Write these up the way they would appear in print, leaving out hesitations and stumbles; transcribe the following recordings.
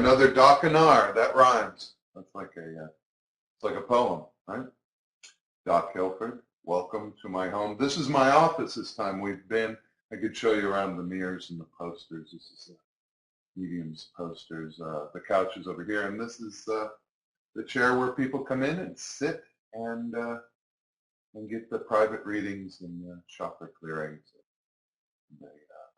another Doc-and-R. That rhymes. That's like it's like a poem, right? Doc Hilford, welcome to my home. This is my office this time. I could show you around the mirrors and the posters. This is Medium's posters. The couch is over here, and this is the chair where people come in and sit and get the private readings and chakra clearings.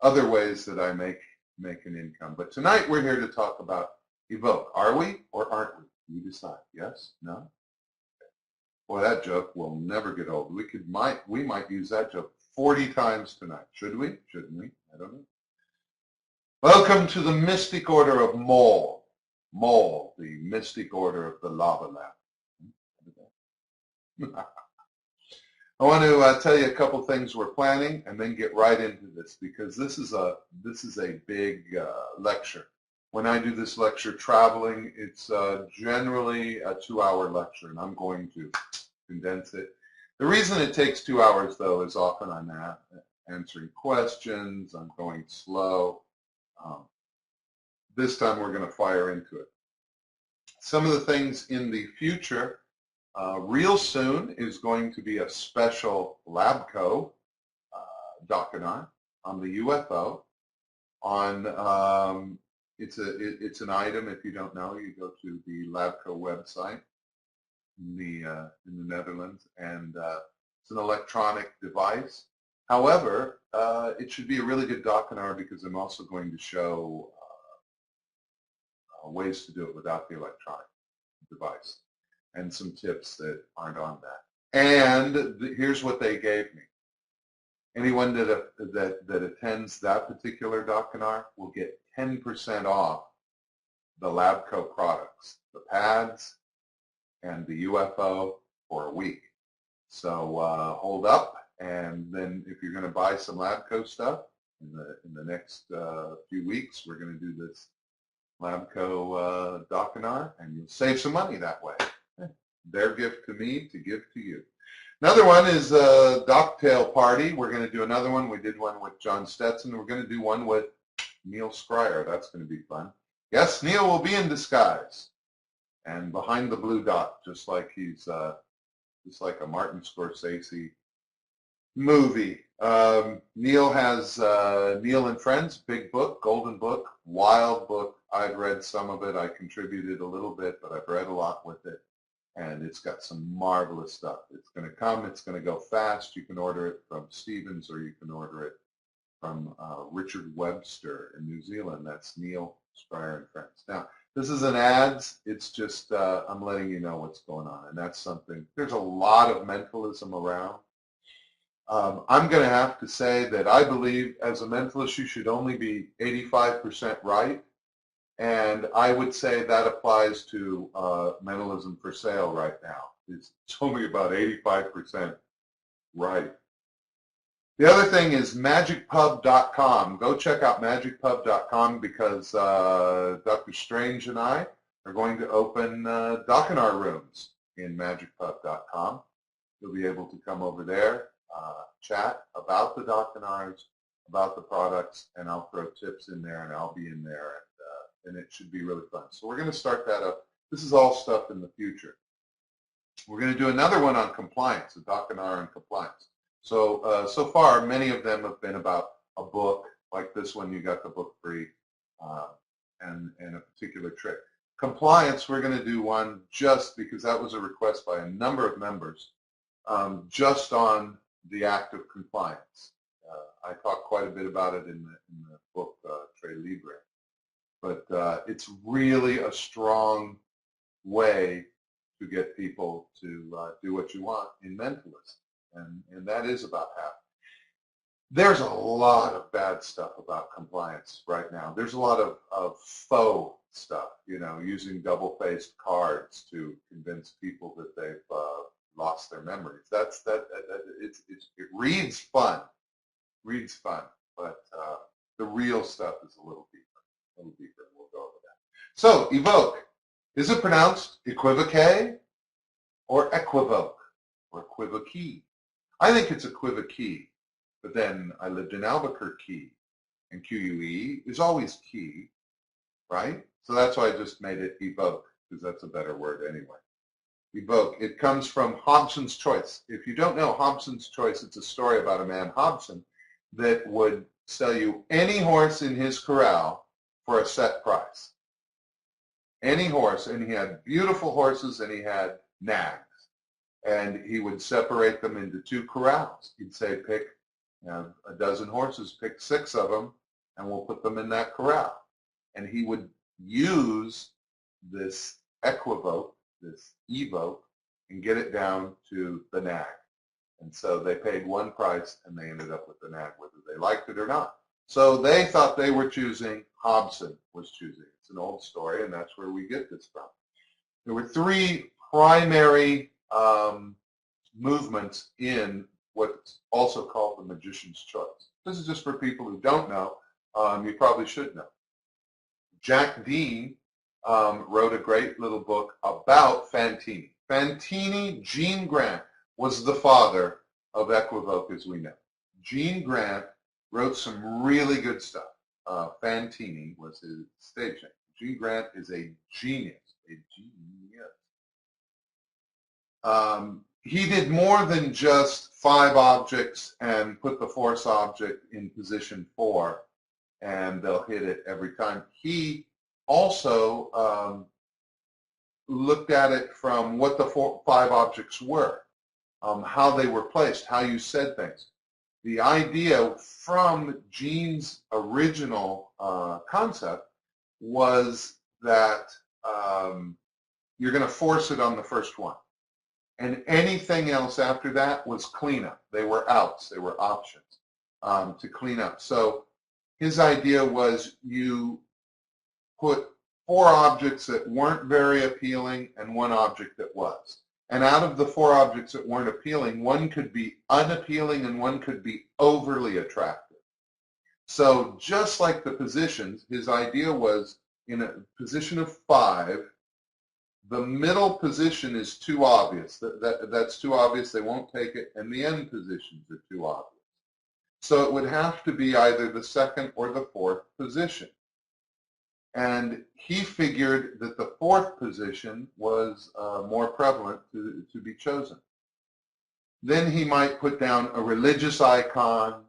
Other ways that I make an income. But tonight we're here to talk about Evoque. Are we or aren't we? You decide. Yes? No? Boy, that joke will never get old. We might use that joke 40 times tonight. Should we? Shouldn't we? I don't know. Welcome to the Mystic Order of Mole. Mole, the Mystic Order of the Lava Lamp. I want to tell you a couple things we're planning and then get right into this, because this is a big lecture. When I do this lecture traveling, it's generally a 2-hour lecture, and I'm going to condense it. The reason it takes 2 hours, though, is often I'm answering questions, I'm going slow. This time we're going to fire into it. Some of the things in the future, real soon is going to be a special LabCo Doc-and-R on the UFO. On it's an item. If you don't know, you go to the LabCo website in the Netherlands, and it's an electronic device. However, it should be a really good Doc-and-R, because I'm also going to show ways to do it without the electronic device, and some tips that aren't on that. And here's what they gave me. Anyone that attends that particular Doc-and-R will get 10% off the LabCo products, the pads and the UFO, for a week. So hold up, and then if you're going to buy some LabCo stuff in the next few weeks, we're going to do this LabCo Doc-and-R, and you'll save some money that way. Their gift to me to give to you. Another one is a Doctail Party. We're going to do another one. We did one with John Stetson. We're going to do one with Neil Scryer. That's going to be fun. Yes, Neil will be in disguise and behind the blue dot, just like he's just like a Martin Scorsese movie. Neil has Neil and Friends, big book, golden book, wild book. I've read some of it. I contributed a little bit, but I've read a lot with it. And it's got some marvelous stuff. It's going to come. It's going to go fast. You can order it from Stevens, or you can order it from Richard Webster in New Zealand. That's Neil Scryer and Friends. Now, this isn't ads. It's just I'm letting you know what's going on. And that's something. There's a lot of mentalism around. I'm going to have to say that I believe as a mentalist you should only be 85% right. And I would say that applies to mentalism for sale right now. It's only about 85% right. The other thing is magicpub.com. Go check out magicpub.com, because Dr. Strange and I are going to open Doc-and-R rooms in magicpub.com. You'll be able to come over there, chat about the Doc-and-Rs, about the products, and I'll throw tips in there, and I'll be in there. And it should be really fun. So we're going to start that up. This is all stuff in the future. We're going to do another one on compliance, a Doc-and-R and compliance. So so far, many of them have been about a book, like this one. You got the book free, and a particular trick. Compliance, we're going to do one just because that was a request by a number of members, just on the act of compliance. I talk quite a bit about it in the book Tre Libre. But it's really a strong way to get people to do what you want in mentalism, and that is about half. There's a lot of bad stuff about compliance right now. There's a lot of faux stuff, using double-faced cards to convince people that they've lost their memories. It reads fun, but the real stuff is a little deeper. We'll go over that. So, Evoque. Is it pronounced equivoque or equivoque or equivoque? I think it's equivoque, but then I lived in Albuquerque, and QUE is always key. right? So that's why I just made it evoke, because that's a better word anyway. Evoke. It comes from Hobson's choice. If you don't know Hobson's choice, it's a story about a man, Hobson, that would sell you any horse in his corral for a set price. Any horse, and he had beautiful horses and he had nags. And he would separate them into two corrals. He'd say, pick a dozen horses, pick 6 of them, and we'll put them in that corral. And he would use this equivoke, this evoke, and get it down to the nag. And so they paid one price and they ended up with the nag, whether they liked it or not. So they thought they were choosing, Hobson was choosing. It's an old story, and that's where we get this from. There were 3 primary movements in what's also called the magician's choice. This is just for people who don't know. You probably should know. Jack Dean wrote a great little book about Fantini. Fantini, Gene Grant, was the father of equivoke as we know. Gene Grant wrote some really good stuff. Fantini was his stage name. Gene Grant is a genius, he did more than just 5 objects and put the force object in position 4 and they'll hit it every time. He also looked at it from what the 5 objects were, how they were placed, how you said things. The idea from Gene's original concept was that you're going to force it on the first one. And anything else after that was cleanup. They were outs. They were options to clean up. So his idea was you put 4 objects that weren't very appealing and 1 object that was. And out of the 4 objects that weren't appealing, 1 could be unappealing and 1 could be overly attractive. So just like the positions, his idea was in a position of 5, the middle position is too obvious. That's too obvious. They won't take it. And the end positions are too obvious. So it would have to be either the 2nd or the 4th position. And he figured that the 4th position was more prevalent to be chosen. Then he might put down a religious icon,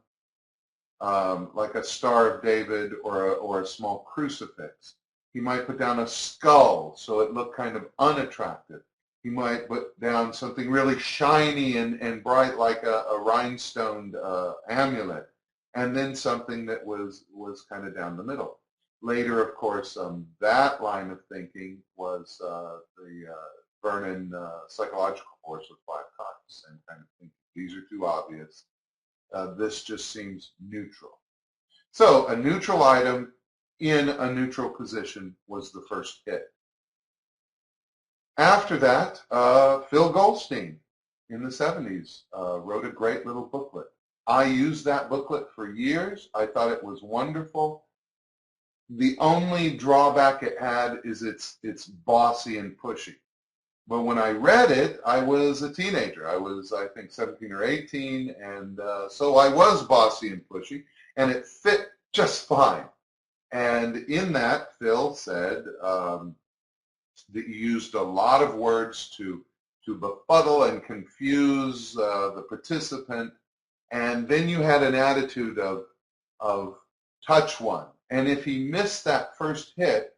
like a Star of David or a small crucifix. He might put down a skull so it looked kind of unattractive. He might put down something really shiny and bright like a rhinestoned amulet, and then something that was kind of down the middle. Later, of course, that line of thinking was the Vernon psychological force of 5 times. Same kind of thinking. These are too obvious. This just seems neutral. So a neutral item in a neutral position was the first hit. After that, Phil Goldstein in the 70s wrote a great little booklet. I used that booklet for years. I thought it was wonderful. The only drawback it had is it's bossy and pushy. But when I read it, I was a teenager. I was, I think, 17 or 18, and so I was bossy and pushy, and it fit just fine. And in that, Phil said that you used a lot of words to befuddle and confuse the participant, and then you had an attitude of touch one. And if he missed that first hit,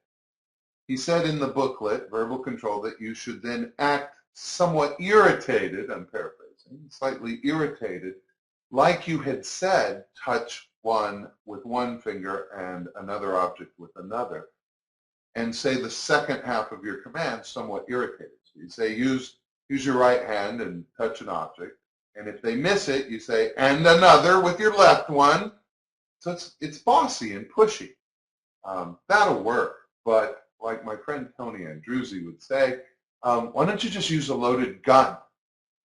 he said in the booklet, Verbal Control, that you should then act somewhat irritated, I'm paraphrasing, slightly irritated, like you had said, touch one with one finger and another object with another, and say the second half of your command somewhat irritated. So you say, use your right hand and touch an object, and if they miss it, you say, and another with your left one. So it's bossy and pushy. That'll work, but like my friend Tony Andruzzi would say, why don't you just use a loaded gun?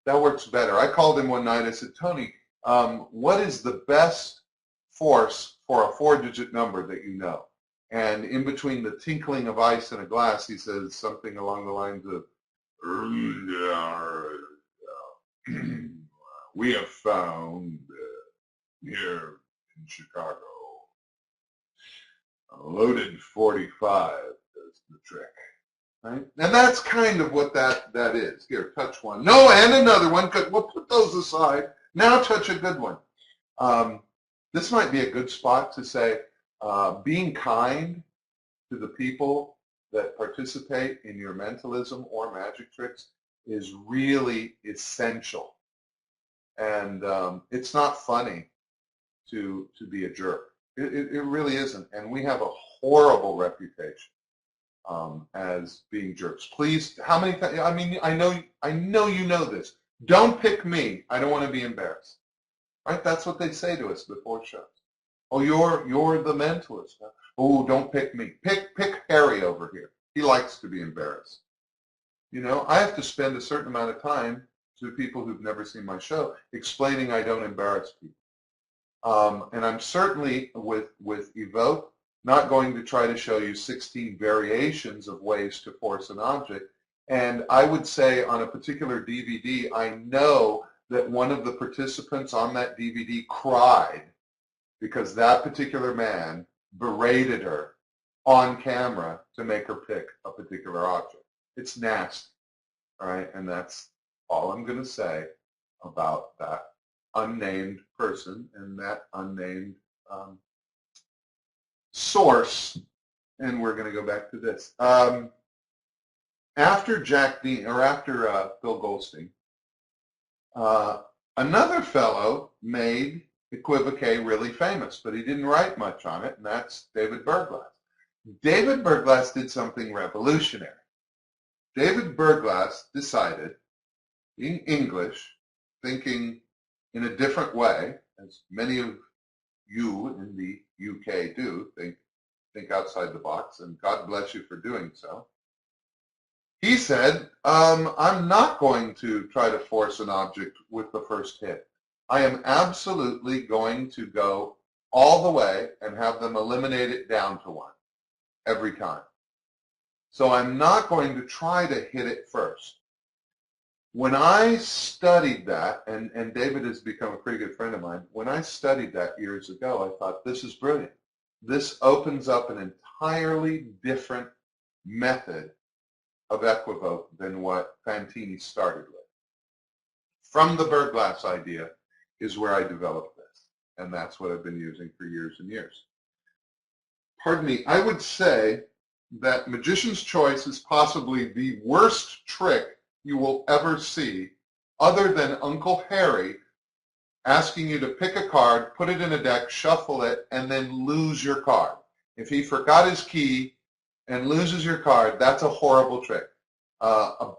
That works better. I called him one night. I said, Tony, what is the best force for a 4-digit number that you know? And in between the tinkling of ice in a glass, he says something along the lines of, we have found here in Chicago A loaded 45 does the trick. Right? And that's kind of what that is. Here, touch one. No, and another one. We'll put those aside. Now touch a good one. This might be a good spot to say, being kind to the people that participate in your mentalism or magic tricks is really essential. And it's not funny to be a jerk. It really isn't. And we have a horrible reputation as being jerks. Please, how many times? I mean, I know you know this. Don't pick me. I don't want to be embarrassed. Right? That's what they say to us before shows. Oh, you're the mentalist. Oh, don't pick me. Pick Harry over here. He likes to be embarrassed. You know, I have to spend a certain amount of time to people who've never seen my show explaining I don't embarrass people. And I'm certainly with Evoque not going to try to show you 16 variations of ways to force an object. And I would say on a particular DVD, I know that one of the participants on that DVD cried because that particular man berated her on camera to make her pick a particular object. It's nasty, all right? And that's all I'm going to say about that unnamed person and that unnamed source. And we're going to go back to this. After Jack Dean, or after Bill Goldstein, another fellow made Equivoque really famous, but he didn't write much on it, and that's David Berglas. David Berglas did something revolutionary. David Berglas decided, being English, thinking in a different way, as many of you in the UK do, think outside the box, and God bless you for doing so. He said, I'm not going to try to force an object with the first hit. I am absolutely going to go all the way and have them eliminate it down to one every time. So I'm not going to try to hit it first. When I studied that, and David has become a pretty good friend of mine, when I studied that years ago, I thought, this is brilliant. This opens up an entirely different method of equivoque than what Fantini started with. From the Berglas idea is where I developed this, and that's what I've been using for years and years. Pardon me, I would say that Magician's Choice is possibly the worst trick you will ever see, other than Uncle Harry asking you to pick a card, put it in a deck, shuffle it, and then lose your card. If he forgot his key and loses your card, that's a horrible trick. A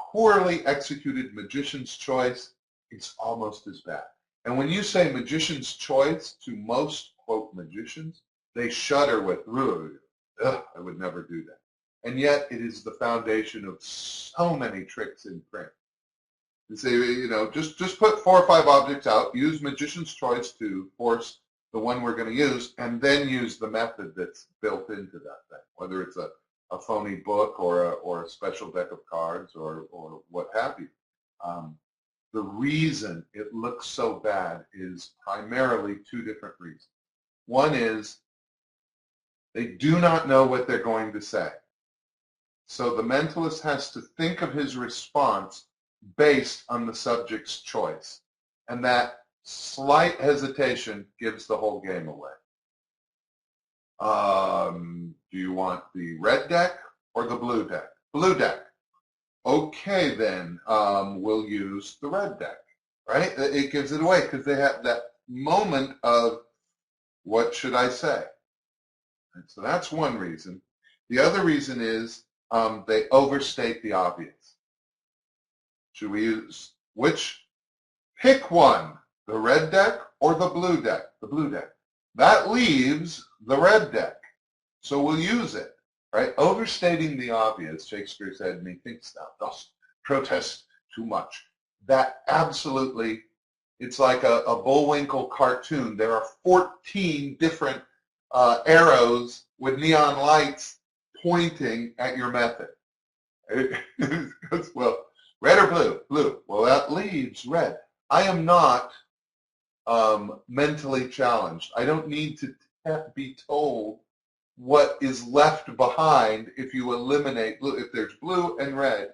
poorly executed Magician's Choice, it's almost as bad. And when you say Magician's Choice to most, quote, magicians, they shudder with, ugh, I would never do that. And yet it is the foundation of so many tricks in print. You say, you know, just put 4 or 5 objects out, use Magician's Choice to force the one we're going to use, and then use the method that's built into that thing, whether it's a phony book or a special deck of cards or what have you. The reason it looks so bad is primarily 2 different reasons. One is they do not know what they're going to say. So the mentalist has to think of his response based on the subject's choice. And that slight hesitation gives the whole game away. Do you want the red deck or the blue deck? Blue deck. Okay, then we'll use the red deck, right? It gives it away because they have that moment of, what should I say? And so that's one reason. The other reason is they overstate the obvious. Should we use which? Pick one, the red deck or the blue deck? The blue deck. That leaves the red deck. So we'll use it, right? Overstating the obvious, Shakespeare said, methinks thou dost protest too much. That absolutely, it's like a Bullwinkle cartoon. There are 14 different arrows with neon lights pointing at your method. Well, red or blue? Blue. Well, that leaves red. I am not mentally challenged. I don't need to be told what is left behind if you eliminate blue. If there's blue and red,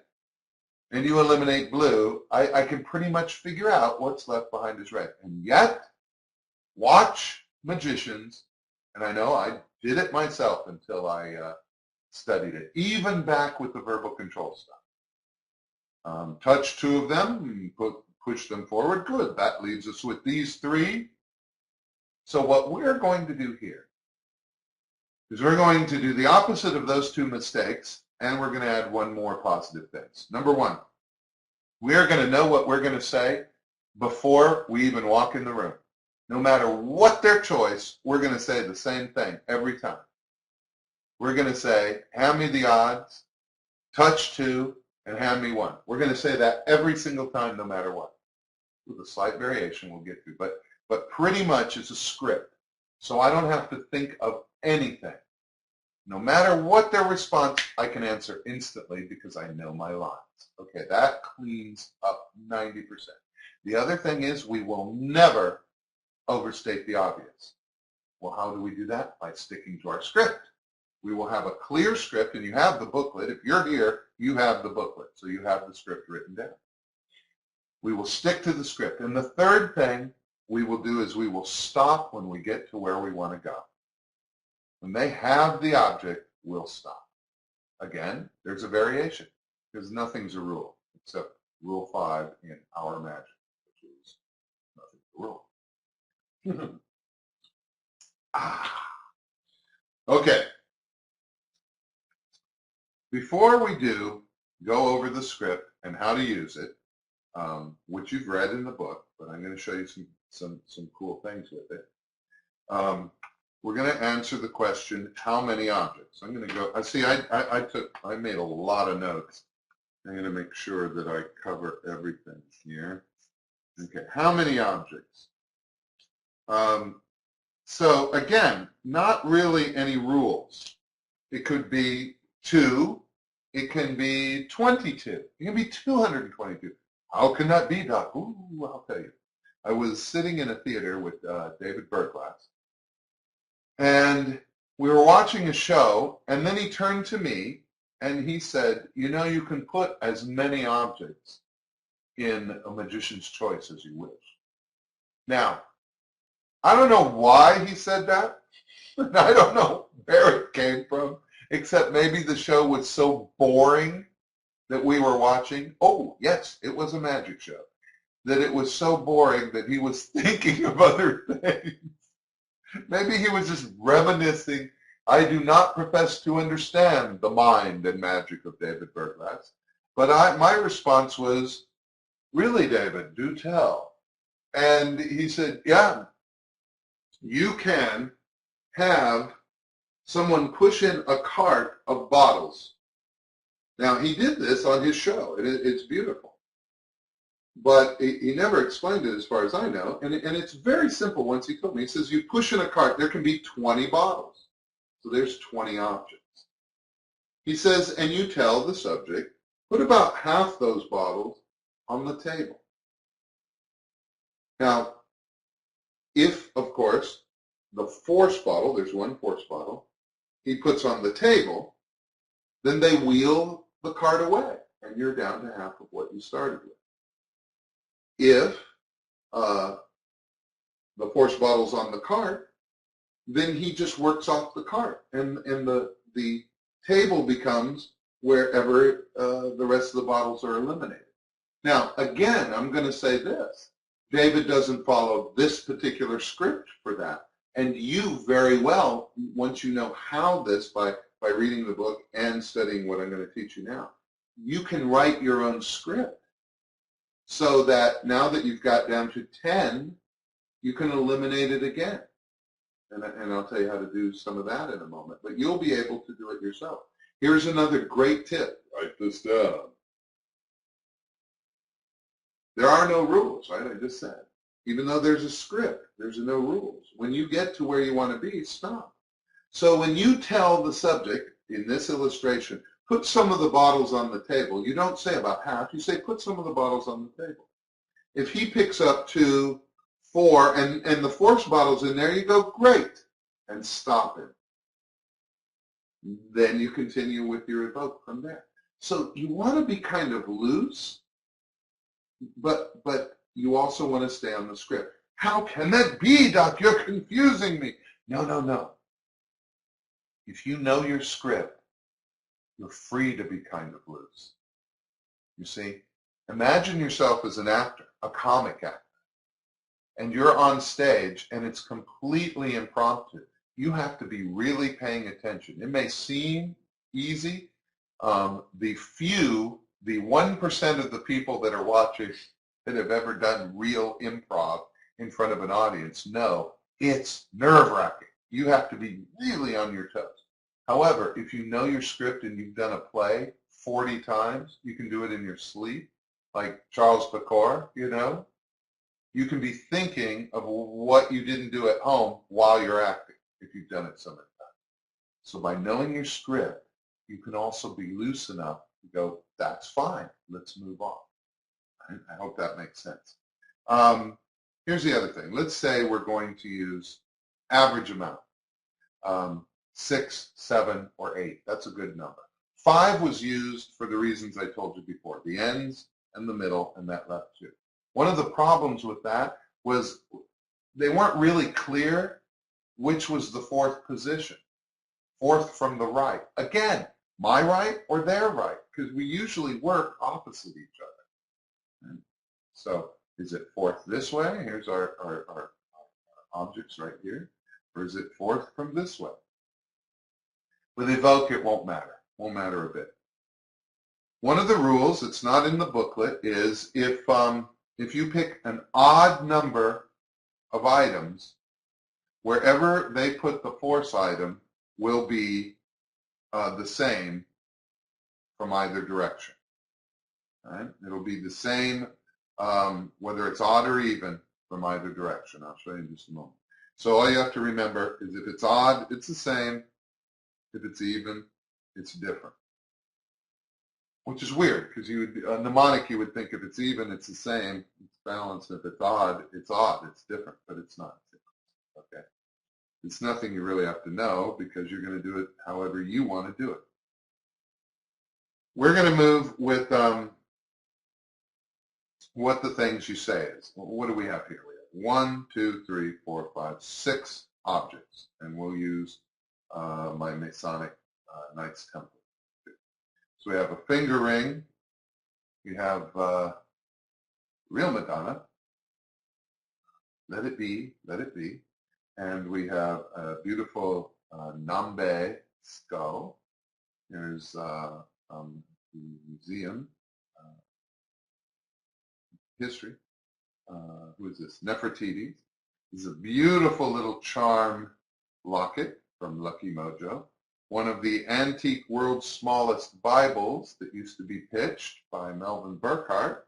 and you eliminate blue, I can pretty much figure out what's left behind is red. And yet, watch magicians, and I know I did it myself until I studied it, even back with the verbal control stuff. Touch two of them, push them forward, good. That leaves us with these three. So what we're going to do here is we're going to do the opposite of those two mistakes, and we're going to add one more positive thing. Number one, we are going to know what we're going to say before we even walk in the room. No matter what their choice, we're going to say the same thing every time. We're going to say, hand me the odds, touch two, and hand me one. We're going to say that every single time, no matter what. With a slight variation we'll get to, but pretty much it's a script. So I don't have to think of anything. No matter what their response, I can answer instantly because I know my lines. Okay, that cleans up 90%. The other thing is we will never overstate the obvious. Well, how do we do that? By sticking to our script. We will have a clear script, and you have the booklet. If you're here, you have the booklet, so you have the script written down. We will stick to the script. And the third thing we will do is we will stop when we get to where we want to go. When they have the object, we'll stop. Again, there's a variation, because nothing's a rule, except Rule 5 in our magic, which is nothing's a rule. Okay. Before we do go over the script and how to use it, which you've read in the book, but I'm going to show you some cool things with it. We're going to answer the question, how many objects? I'm going to go, I made a lot of notes. I'm going to make sure that I cover everything here. Okay, how many objects? So again, not really any rules. It could be 2. It can be 22. It can be 222. How can that be, Doc? Ooh, I'll tell you. I was sitting in a theater with David Berglass, and we were watching a show, and then he turned to me, and he said, you know, you can put as many objects in a magician's choice as you wish. Now, I don't know why he said that, and I don't know where it came from, except maybe the show was so boring that we were watching. Oh, yes, it was a magic show. That it was so boring that he was thinking of other things. Maybe he was just reminiscing. I do not profess to understand the mind and magic of David Berglass, but my response was, really, David, do tell. And he said, yeah, you can have someone push in a cart of bottles. Now, he did this on his show, and it's beautiful. But he never explained it as far as I know, and it's very simple once he told me. He says, you push in a cart, there can be 20 bottles. So there's 20 objects. He says, and you tell the subject, put about half those bottles on the table. Now, if, of course, the force bottle, there's one force bottle, he puts on the table, then they wheel the cart away, and you're down to half of what you started with. If the force bottle's on the cart, then he just works off the cart, and the table becomes wherever the rest of the bottles are eliminated. Now, again, I'm going to say this. David doesn't follow this particular script for that. And you very well, once you know how this, by reading the book and studying what I'm going to teach you now, you can write your own script so that now that you've got down to 10, you can eliminate it again. And I'll tell you how to do some of that in a moment. But you'll be able to do it yourself. Here's another great tip. Write this down. There are no rules, right? I just said. Even though there's a script, there's no rules. When you get to where you want to be, stop. So when you tell the subject, in this illustration, put some of the bottles on the table, you don't say about half, you say put some of the bottles on the table. If he picks up 2, 4, and the force bottle's in there, you go, great, and stop him. Then you continue with your evoke from there. So you want to be kind of loose, but you also want to stay on the script. How can that be, Doc? You're confusing me. No, no, no. If you know your script, you're free to be kind of loose. You see, imagine yourself as an actor, a comic actor, and you're on stage and it's completely impromptu. You have to be really paying attention. It may seem easy. The 1% of the people that are watching that have ever done real improv in front of an audience know it's nerve-wracking. You have to be really on your toes. However, if you know your script and you've done a play 40 times, you can do it in your sleep, like Charles Picor, you know. You can be thinking of what you didn't do at home while you're acting, if you've done it so many times. So by knowing your script, you can also be loose enough to go, that's fine, let's move on. I hope that makes sense. Here's the other thing. Let's say we're going to use average amount. 6, 7, or 8. That's a good number. 5 was used for the reasons I told you before, the ends and the middle, and that left 2. One of the problems with that was they weren't really clear which was the 4th position, 4th from the right. Again, my right or their right, because we usually work opposite each other. So is it 4th this way? Here's our objects right here. Or is it 4th from this way? With Evoque, it won't matter. Won't matter a bit. One of the rules, it's not in the booklet, is if you pick an odd number of items, wherever they put the 4th item will be the same from either direction. Right? It'll be the same, whether it's odd or even, from either direction. I'll show you in just a moment. So all you have to remember is if it's odd, it's the same. If it's even, it's different. Which is weird, because mnemonic you would think if it's even, it's the same, it's balanced. If it's odd, it's different, but it's not. Okay. It's nothing you really have to know because you're going to do it however you want to do it. We're going to move with what the things you say is. What do we have here? We have 1, 2, 3, 4, 5, 6 objects, and we'll use my Masonic Knights Temple. So we have a finger ring, we have real Madonna, let it be, and we have a beautiful Nambe skull. There's the museum history. Who is this? Nefertiti. This is a beautiful little charm locket from Lucky Mojo. One of the antique world's smallest Bibles that used to be pitched by Melvin Burkhart.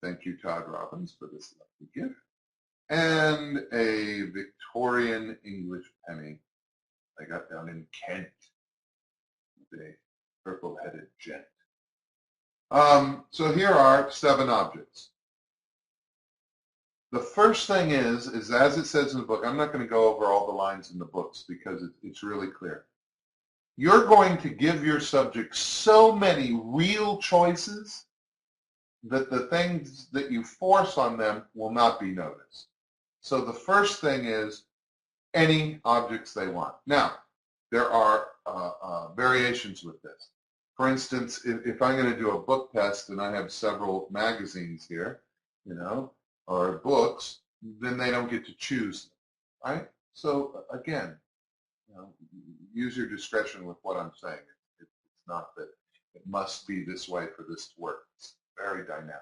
Thank you, Todd Robbins, for this lovely gift. And a Victorian English penny I got down in Kent, the purple-headed gent. So here are 7 objects. The first thing is as it says in the book, I'm not going to go over all the lines in the books because it's really clear. You're going to give your subject so many real choices that the things that you force on them will not be noticed. So the first thing is any objects they want. Now, there are variations with this. For instance, if I'm going to do a book test and I have several magazines here, you know, or books, then they don't get to choose them, right? So again, you know, use your discretion with what I'm saying. It's not that it must be this way for this to work. It's very dynamic.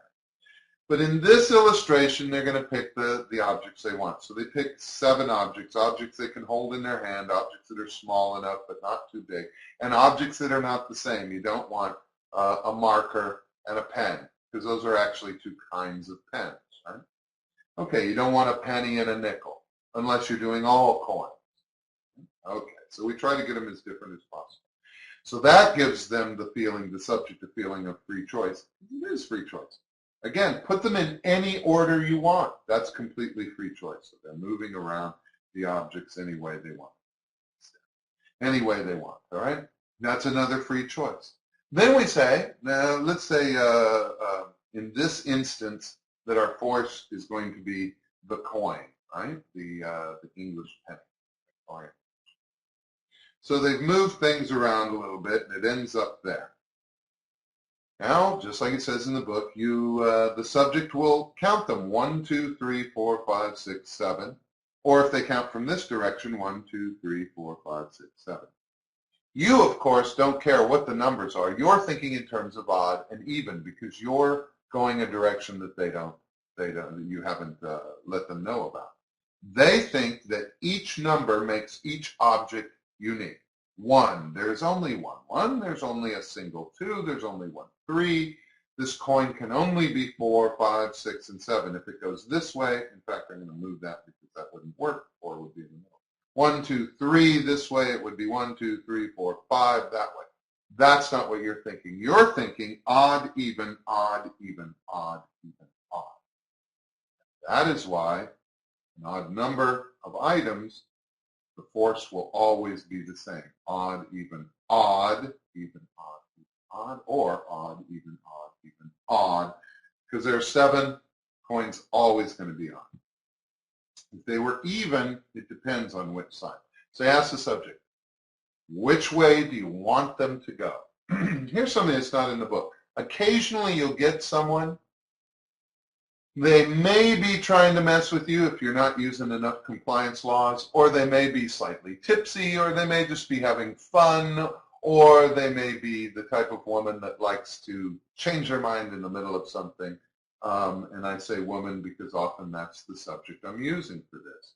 But in this illustration, they're going to pick the objects they want. So they pick 7 objects they can hold in their hand, objects that are small enough but not too big, and objects that are not the same. You don't want a marker and a pen, because those are actually 2 kinds of pens, right? Okay, you don't want a penny and a nickel, unless you're doing all coins. Okay, so we try to get them as different as possible. So that gives them the feeling, the subject, the feeling of free choice. It is free choice. Again, put them in any order you want. That's completely free choice. So they're moving around the objects any way they want. Any way they want, all right? That's another free choice. Then we say, now let's say in this instance that our force is going to be the coin, right? The English penny coin. So they've moved things around a little bit, and it ends up there. Now, just like it says in the book, the subject will count them 1, 2, 3, 4, 5, 6, 7. Or if they count from this direction, 1, 2, 3, 4, 5, 6, 7. You, of course, don't care what the numbers are. You're thinking in terms of odd and even because you're going a direction that you haven't let them know about. They think that each number makes each object unique. 1, there's only one. 1, there's only a single. 2, there's only one. 3, this coin can only be 4, 5, 6, and 7. If it goes this way, in fact, I'm going to move that because that wouldn't work. 4 would be in the middle. 1, 2, 3 this way, it would be 1, 2, 3, 4, 5 that way. That's not what you're thinking. You're thinking odd, even, odd, even, odd, even, odd. That is why an odd number of items, the force will always be the same. Odd, even, odd, even, odd, even, odd, or odd, even, odd. Because there are 7 coins always going to be odd. If they were even, it depends on which side. So ask the subject, which way do you want them to go? Here's something that's not in the book. Occasionally you'll get someone, they may be trying to mess with you if you're not using enough compliance laws, or they may be slightly tipsy, or they may just be having fun, or they may be the type of woman that likes to change their mind in the middle of something. And I say woman because often that's the subject I'm using for this.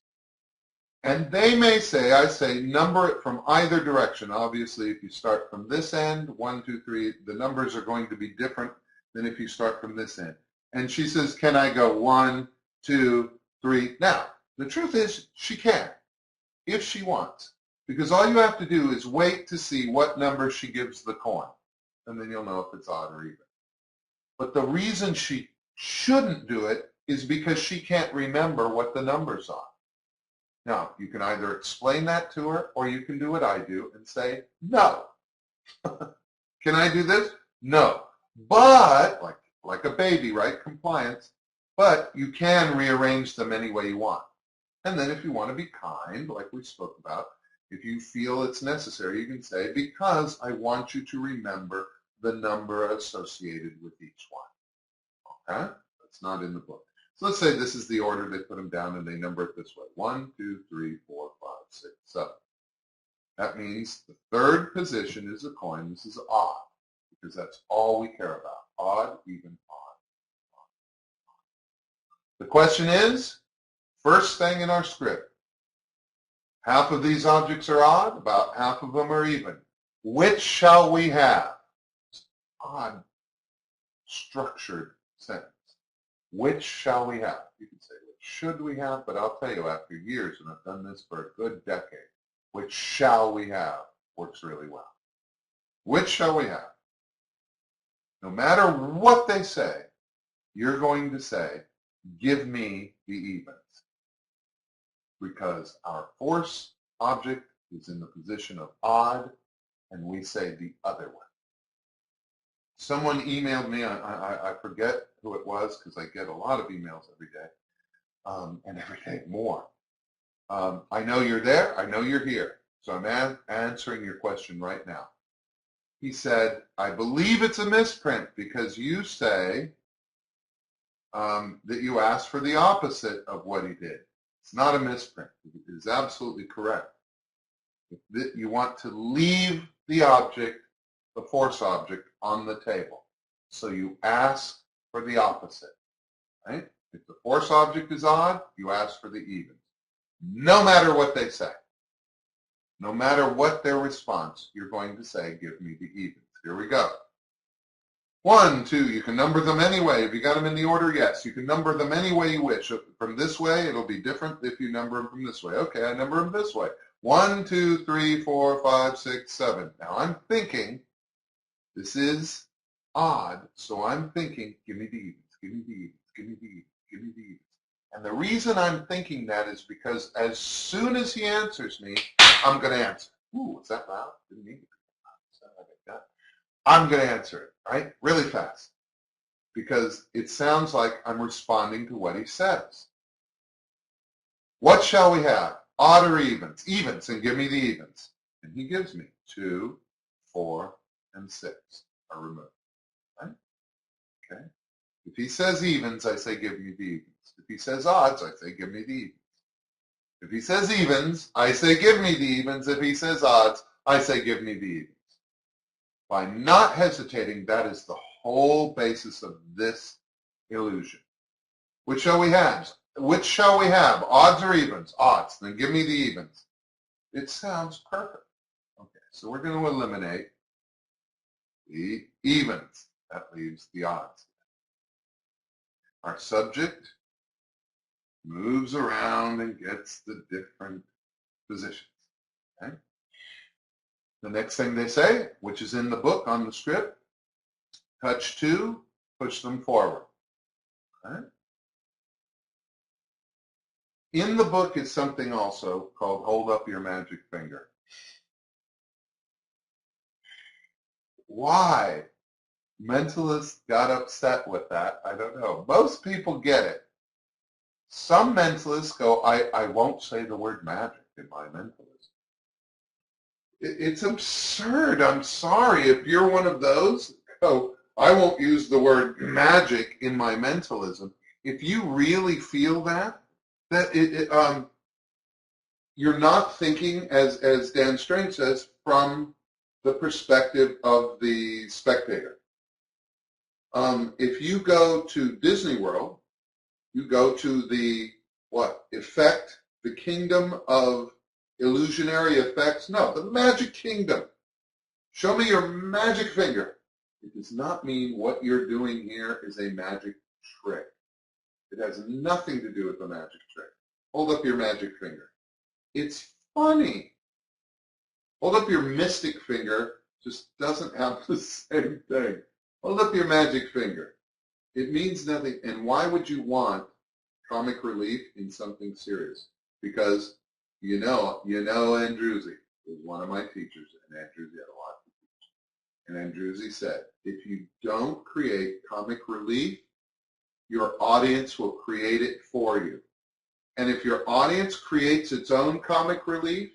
And they may say, I say, number it from either direction. Obviously, if you start from this end, 1, 2, 3, the numbers are going to be different than if you start from this end. And she says, can I go 1, 2, 3? Now, the truth is she can, if she wants. Because all you have to do is wait to see what number she gives the coin. And then you'll know if it's odd or even. But the reason she shouldn't do it is because she can't remember what the numbers are. Now, you can either explain that to her or you can do what I do and say, no. Can I do this? No. But, like a baby, right? Compliance. But you can rearrange them any way you want. And then if you want to be kind, like we spoke about, if you feel it's necessary, you can say, because I want you to remember the number associated with each one. Okay? That's not in the book. So let's say this is the order they put them down and they number it this way. 1, 2, 3, 4, 5, 6, 7. That means the third position is a coin. This is odd because that's all we care about. Odd, even, odd. The question is, first thing in our script, half of these objects are odd, about half of them are even. Which shall we have? Odd, structured sentence. Which shall we have? You can say, which should we have? But I'll tell you, after years, and I've done this for a good decade, which shall we have works really well. Which shall we have? No matter what they say, you're going to say, give me the evens. Because our force object is in the position of odd, and we say the other one. Someone emailed me, I forget who it was because I get a lot of emails every day, and every day more. I know you're there, I know you're here, so I'm answering your question right now. He said, I believe it's a misprint because you say that you asked for the opposite of what he did. It's not a misprint. It is absolutely correct. You want to leave the object, the force object, on the table. So you ask for the opposite, right? If the force object is odd, you ask for the evens. No matter what they say. No matter what their response, you're going to say, give me the evens. Here we go. 1, 2, you can number them anyway. If you got them in the order, yes. You can number them any way you wish. From this way, it'll be different if you number them from this way. Okay, I number them this way. 1, 2, 3, 4, 5, 6, 7. Now I'm thinking, this is odd, so I'm thinking, give me the evens, give me the evens, give me the evens, give me the evens. And the reason I'm thinking that is because as soon as he answers me, I'm going to answer. Ooh, was that loud? Didn't mean to be loud. I'm going to answer it, right? Really fast. Because it sounds like I'm responding to what he says. What shall we have? Odd or evens? Evens, and give me the evens. And he gives me 2, 4, and 6 are removed. Right? Okay. If he says evens, I say give me the evens. If he says odds, I say give me the evens. If he says evens, I say give me the evens. If he says odds, I say give me the evens. By not hesitating, that is the whole basis of this illusion. Which shall we have? Which shall we have? Odds or evens? Odds. Then give me the evens. It sounds perfect. Okay, so we're going to eliminate the evens. That leaves the odds. Our subject moves around and gets the different positions. Okay? The next thing they say, which is in the book on the script, touch 2, push them forward. Okay? In the book is something also called hold up your magic finger. Why mentalists got upset with that, I don't know. Most people get it. Some mentalists go, I won't say the word magic in my mentalism. It's absurd. I'm sorry. If you're one of those, go, I won't use the word magic in my mentalism. If you really feel that you're not thinking, as Dan Strange says, from the perspective of the spectator. If you go to Disney World, you go to the, effect, the kingdom of illusionary effects? No, the magic kingdom. Show me your magic finger. It does not mean what you're doing here is a magic trick. It has nothing to do with the magic trick. Hold up your magic finger. It's funny. Hold up your mystic finger just doesn't have the same thing. Hold up your magic finger. It means nothing. And why would you want comic relief in something serious? Because you know Andrewsy was one of my teachers, and Andrewsy had a lot to teach. And Andrewsy said, if you don't create comic relief, your audience will create it for you. And if your audience creates its own comic relief,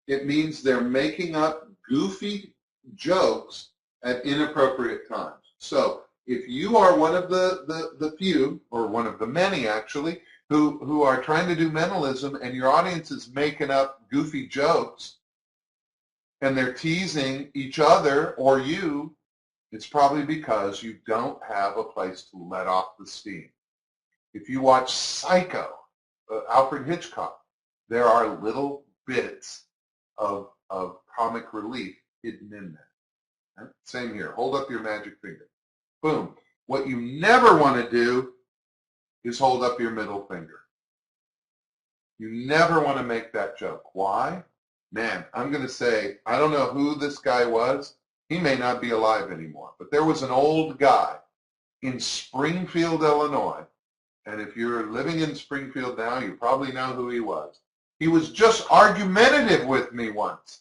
it means they're making up goofy jokes at inappropriate times. So if you are one of the few, or one of the many actually, who are trying to do mentalism and your audience is making up goofy jokes and they're teasing each other or you, it's probably because you don't have a place to let off the steam. If you watch Psycho, Alfred Hitchcock, there are little bits of comic relief hidden in there. Right? Same here. Hold up your magic finger. Boom. What you never want to do is hold up your middle finger. You never want to make that joke. Why? Man, I'm going to say, I don't know who this guy was. He may not be alive anymore. But there was an old guy in Springfield, Illinois. And if you're living in Springfield now, you probably know who he was. He was just argumentative with me once.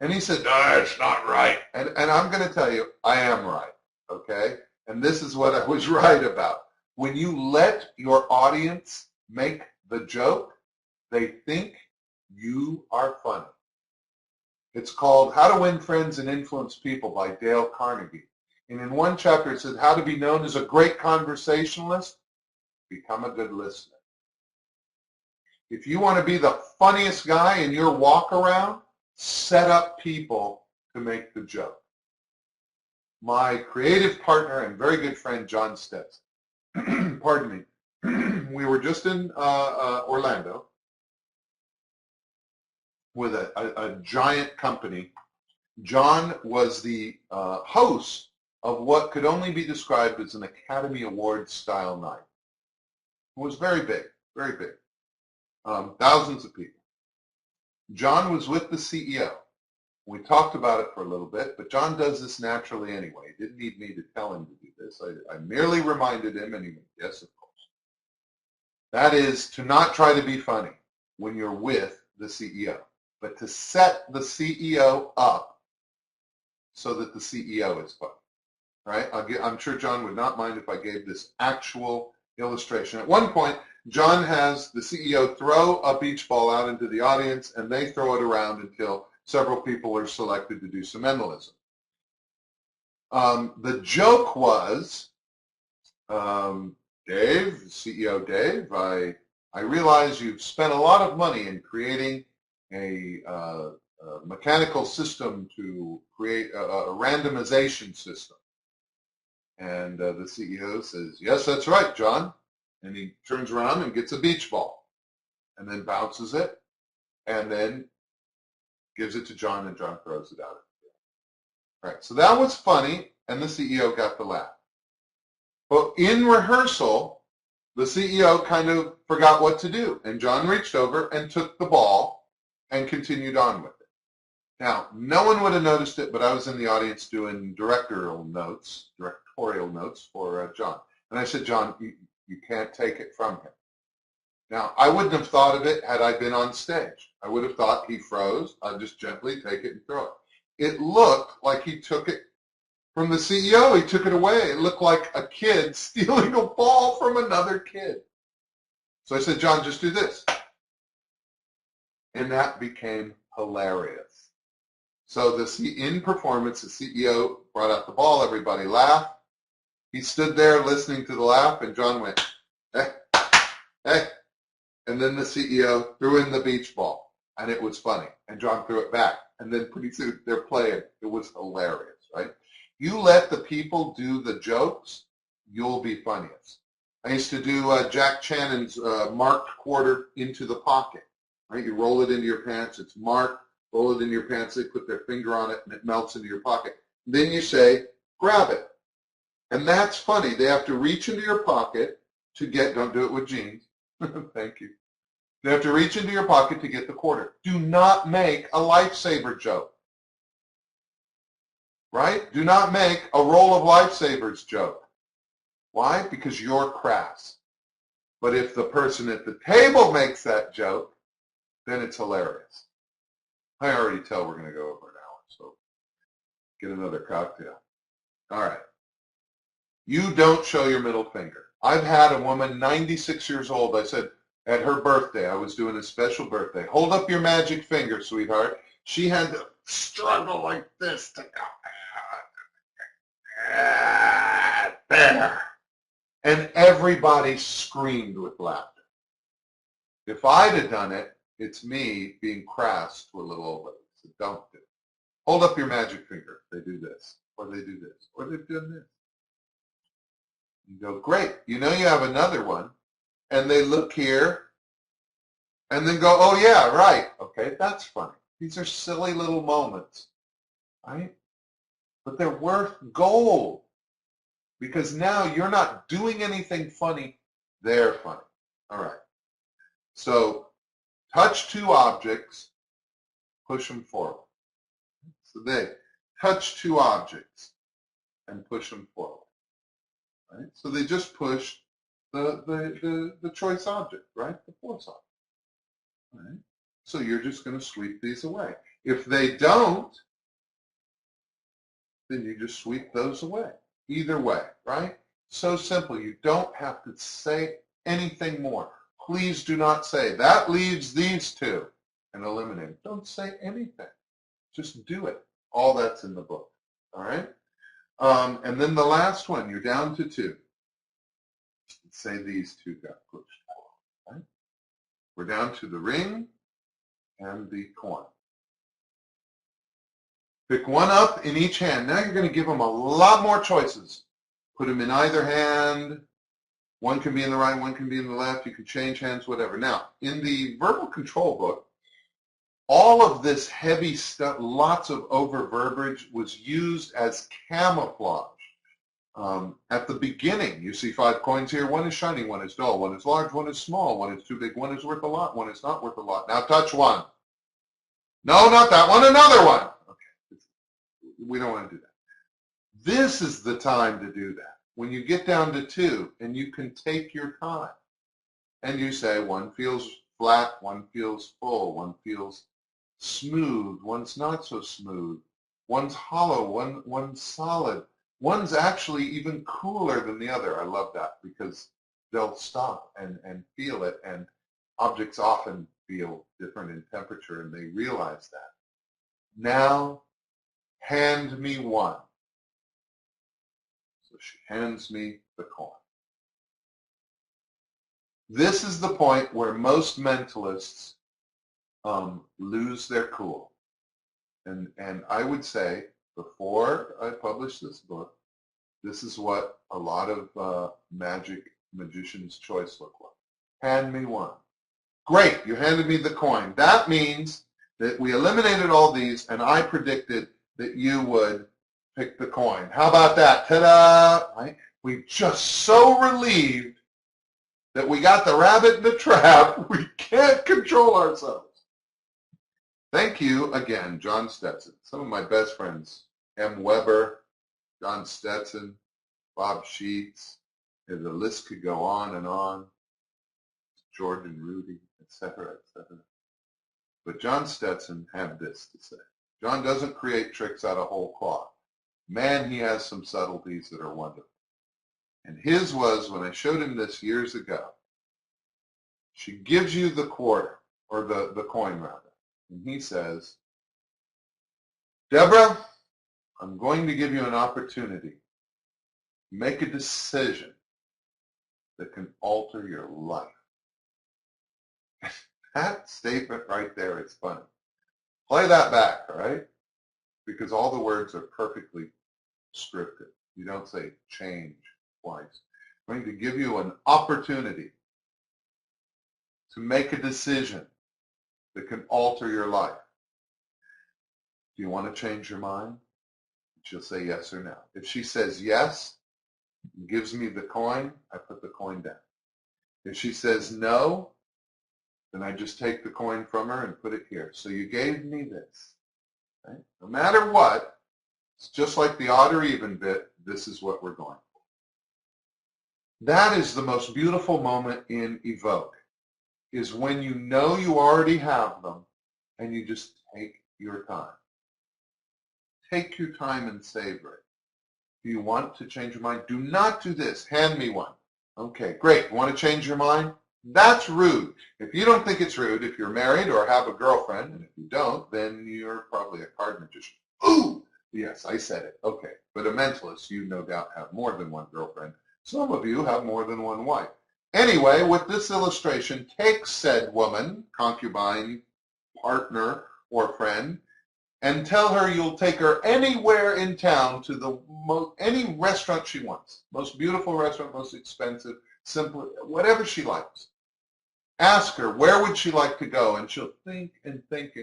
And he said, no, it's not right. And I'm going to tell you, I am right, okay? And this is what I was right about. When you let your audience make the joke, they think you are funny. It's called How to Win Friends and Influence People by Dale Carnegie. And in one chapter it says, how to be known as a great conversationalist, become a good listener. If you want to be the funniest guy in your walk around, set up people to make the joke. My creative partner and very good friend, John Stetson, pardon me, we were just in Orlando with a giant company. John was the host of what could only be described as an Academy Awards style night. It was very big, very big. Thousands of people. John was with the CEO. We talked about it for a little bit, but John does this naturally anyway. He didn't need me to tell him to do this. I merely reminded him, and he went, yes, of course. That is to not try to be funny when you're with the CEO, but to set the CEO up so that the CEO is funny, right? I'm sure John would not mind if I gave this actual illustration. At one point, John has the CEO throw a beach ball out into the audience, and they throw it around until several people are selected to do some mentalism. The joke was, Dave, CEO Dave, I realize you've spent a lot of money in creating a mechanical system to create a randomization system. And the CEO says, yes, that's right, John. And he turns around and gets a beach ball and then bounces it and then gives it to John, and John throws it out. Right, so that was funny, and the CEO got the laugh. But in rehearsal, the CEO kind of forgot what to do, and John reached over and took the ball and continued on with it. Now, no one would have noticed it, but I was in the audience doing directorial notes for John. And I said, John, you can't take it from him. Now, I wouldn't have thought of it had I been on stage. I would have thought he froze. I'd just gently take it and throw it. It looked like he took it from the CEO. He took it away. It looked like a kid stealing a ball from another kid. So I said, John, just do this. And that became hilarious. So in performance, the CEO brought out the ball. Everybody laughed. He stood there listening to the laugh, and John went, hey, hey. And then the CEO threw in the beach ball, and it was funny. And John threw it back. And then pretty soon they're playing. It was hilarious, right? You let the people do the jokes, you'll be funniest. I used to do Jack Channon's marked quarter into the pocket, right? You roll it into your pants. It's marked. Roll it into your pants. They put their finger on it, and it melts into your pocket. Then you say, grab it. And that's funny. They have to reach into your pocket to get, don't do it with jeans. Thank you. They have to reach into your pocket to get the quarter. Do not make a lifesaver joke. Right? Do not make a roll of lifesavers joke. Why? Because you're crass. But if the person at the table makes that joke, then it's hilarious. I already tell we're going to go over an hour, so get another cocktail. All right. You don't show your middle finger. I've had a woman, 96 years old, I said, at her birthday, I was doing a special birthday. Hold up your magic finger, sweetheart. She had to struggle like this to go. There. And everybody screamed with laughter. If I'd have done it, it's me being crass to a little old lady. So don't do it. Hold up your magic finger. They do this, or they do this, or they've done this. You go, great. You know you have another one. And they look here and then go, oh, yeah, right. Okay, that's funny. These are silly little moments, right? But they're worth gold because now you're not doing anything funny. They're funny. All right. So touch two objects, push them forward. So they touch two objects and push them forward. Right? So they just push the choice object, right? The force object. Right? So you're just going to sweep these away. If they don't, then you just sweep those away. Either way, right? So simple. You don't have to say anything more. Please do not say, that leaves these two, and eliminate. Don't say anything. Just do it. All that's in the book. All right? And then the last one, you're down to two. Say these two got pushed. Right? We're down to the ring and the coin. Pick one up in each hand. Now you're going to give them a lot more choices. Put them in either hand. One can be in the right, one can be in the left. You can change hands, whatever. Now, in the verbal control book, all of this heavy stuff, lots of over verbiage, was used as camouflage. At the beginning, you see 5 coins here. One is shiny, one is dull, one is large, one is small, one is too big, one is worth a lot, one is not worth a lot. Now touch one. No, not that one, another one. Okay, we don't want to do that. This is the time to do that. When you get down to 2, and you can take your time, and you say one feels flat, one feels full, one feels smooth, one's not so smooth. One's hollow, one's solid. One's actually even cooler than the other. I love that because they'll stop and feel it, and objects often feel different in temperature, and they realize that. Now, hand me one. So she hands me the coin. This is the point where most mentalists lose their cool. And I would say, before I publish this book, this is what a lot of magician's choice look like. Hand me one. Great, you handed me the coin. That means that we eliminated all these, and I predicted that you would pick the coin. How about that? Ta-da! Right? We're just so relieved that we got the rabbit in the trap. We can't control ourselves. Thank you again, John Stetson. Some of my best friends, M. Weber, John Stetson, Bob Sheets, and the list could go on and on. George and Rudy, etc., etc. But John Stetson had this to say. John doesn't create tricks out of whole cloth. Man, he has some subtleties that are wonderful. And his was, when I showed him this years ago, she gives you the quarter, or the coin rather. And he says, Deborah, I'm going to give you an opportunity to make a decision that can alter your life. That statement right there is funny. Play that back, all right? Because all the words are perfectly scripted. You don't say change twice. I'm going to give you an opportunity to make a decision that can alter your life. Do you want to change your mind? She'll say yes or no. If she says yes, gives me the coin, I put the coin down. If she says no, then I just take the coin from her and put it here. So you gave me this. Right? No matter what, it's just like the odd or even bit, this is what we're going for. That is the most beautiful moment in Evoque, is when you know you already have them and you just take your time. Take your time and savor it. Do you want to change your mind? Do not do this. Hand me one. Okay, great. You want to change your mind? That's rude. If you don't think it's rude, if you're married or have a girlfriend, and if you don't, then you're probably a card magician. Ooh! Yes, I said it. Okay. But a mentalist, you no doubt have more than one girlfriend. Some of you have more than one wife. Anyway, with this illustration, take said woman, concubine, partner, or friend, and tell her you'll take her anywhere in town to any restaurant she wants. Most beautiful restaurant, most expensive, simple, whatever she likes. Ask her, where would she like to go? And she'll think, and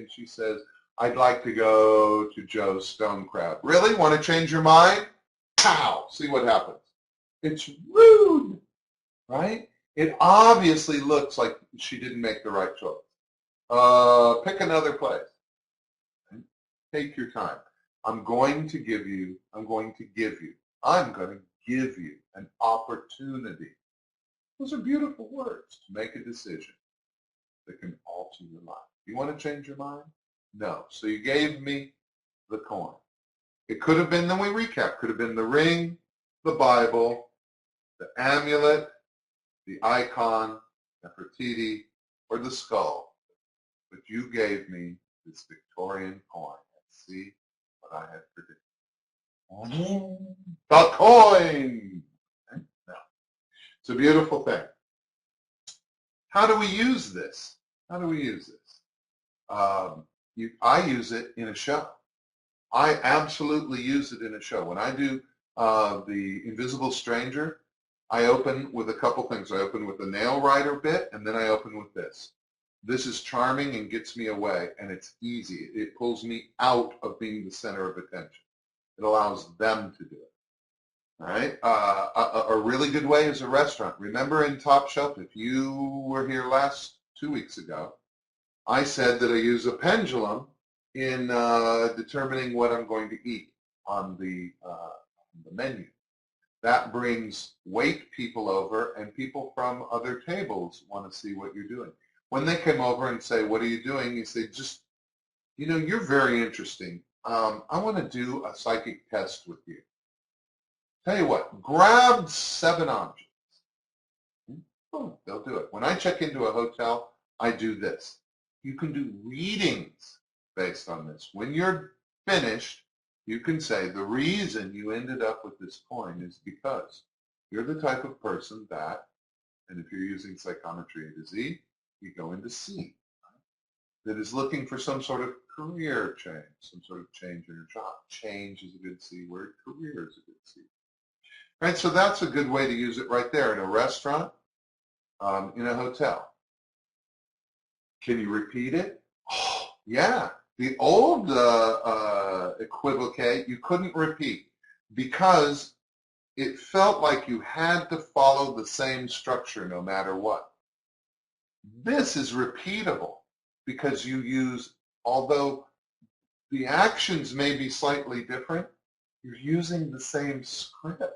she says, I'd like to go to Joe's Stone Crowd. Really? Want to change your mind? Pow! See what happens. It's rude, right? It obviously looks like she didn't make the right choice. Pick another place. Take your time. I'm going to give you an opportunity. Those are beautiful words to make a decision that can alter your life. You want to change your mind? No. So you gave me the coin. It could have been, then we recap, could have been the ring, the Bible, the amulet, the icon, Nefertiti, or the skull. But you gave me this Victorian coin. See what I had predicted. The coin! No. It's a beautiful thing. How do we use this? I use it in a show. I absolutely use it in a show. When I do the Invisible Stranger, I open with a couple things. I open with the nail writer bit, and then I open with this. This is charming and gets me away, and it's easy. It pulls me out of being the center of attention. It allows them to do it. All right. A really good way is a restaurant. Remember in Top Shelf, if you were here 2 weeks ago, I said that I use a pendulum in determining what I'm going to eat on the menu. That brings wait people over, and people from other tables want to see what you're doing. When they come over and say, what are you doing? You say, you're very interesting. I want to do a psychic test with you. Tell you what, grab 7 objects. Oh, they'll do it. When I check into a hotel, I do this. You can do readings based on this. When you're finished, you can say the reason you ended up with this coin is because you're the type of person that, and if you're using psychometry A to Z, you go into C, that is looking for some sort of career change, some sort of change in your job. Change is a good C word. Career is a good C. Right, so that's a good way to use it right there in a restaurant, in a hotel. Can you repeat it? Oh, yeah. The old equivoque, you couldn't repeat because it felt like you had to follow the same structure no matter what. This is repeatable because you use, although the actions may be slightly different, you're using the same script.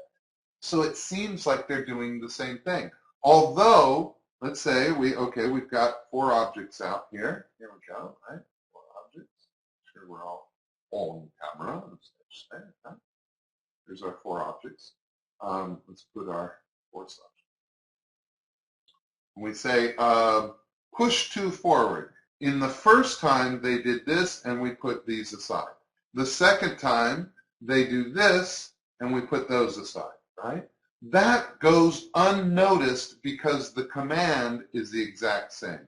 So it seems like they're doing the same thing. Although, let's say we've got 4 objects out here. Here we go, right? 4 objects. Sure, we're all on camera. Right? There's our 4 objects. Let's put our 4 subjects. We say push 2 forward. In the first time they did this and we put these aside. The second time they do this and we put those aside, right? That goes unnoticed because the command is the exact same,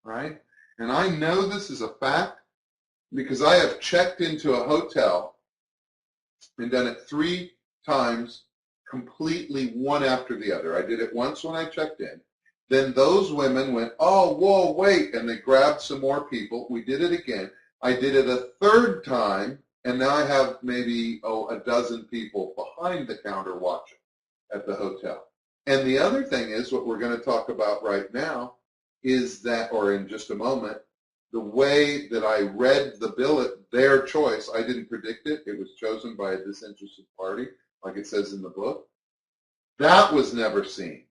right? And I know this is a fact because I have checked into a hotel and done it 3 times completely one after the other. I did it once when I checked in. Then those women went, oh, whoa, wait, and they grabbed some more people. We did it again. I did it a 3rd time, and now I have maybe, a dozen people behind the counter watching at the hotel. And the other thing is, what we're going to talk about right now is that, or in just a moment, the way that I read the billet, their choice, I didn't predict it. It was chosen by a disinterested party, like it says in the book. That was never seen.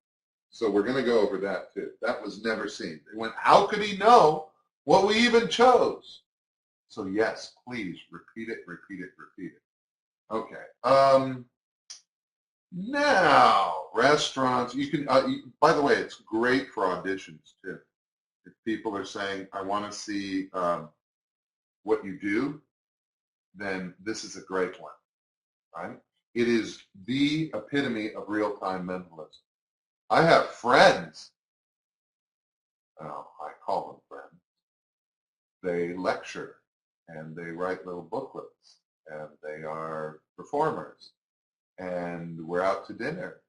So we're going to go over that too. That was never seen. They went, how could he know what we even chose? So yes, please repeat it, repeat it, repeat it. Okay. Now, restaurants, you can, by the way, it's great for auditions too. If people are saying, I want to see what you do, then this is a great one, right? It is the epitome of real-time mentalism. I have friends, I call them friends, they lecture and they write little booklets and they are performers and we're out to dinner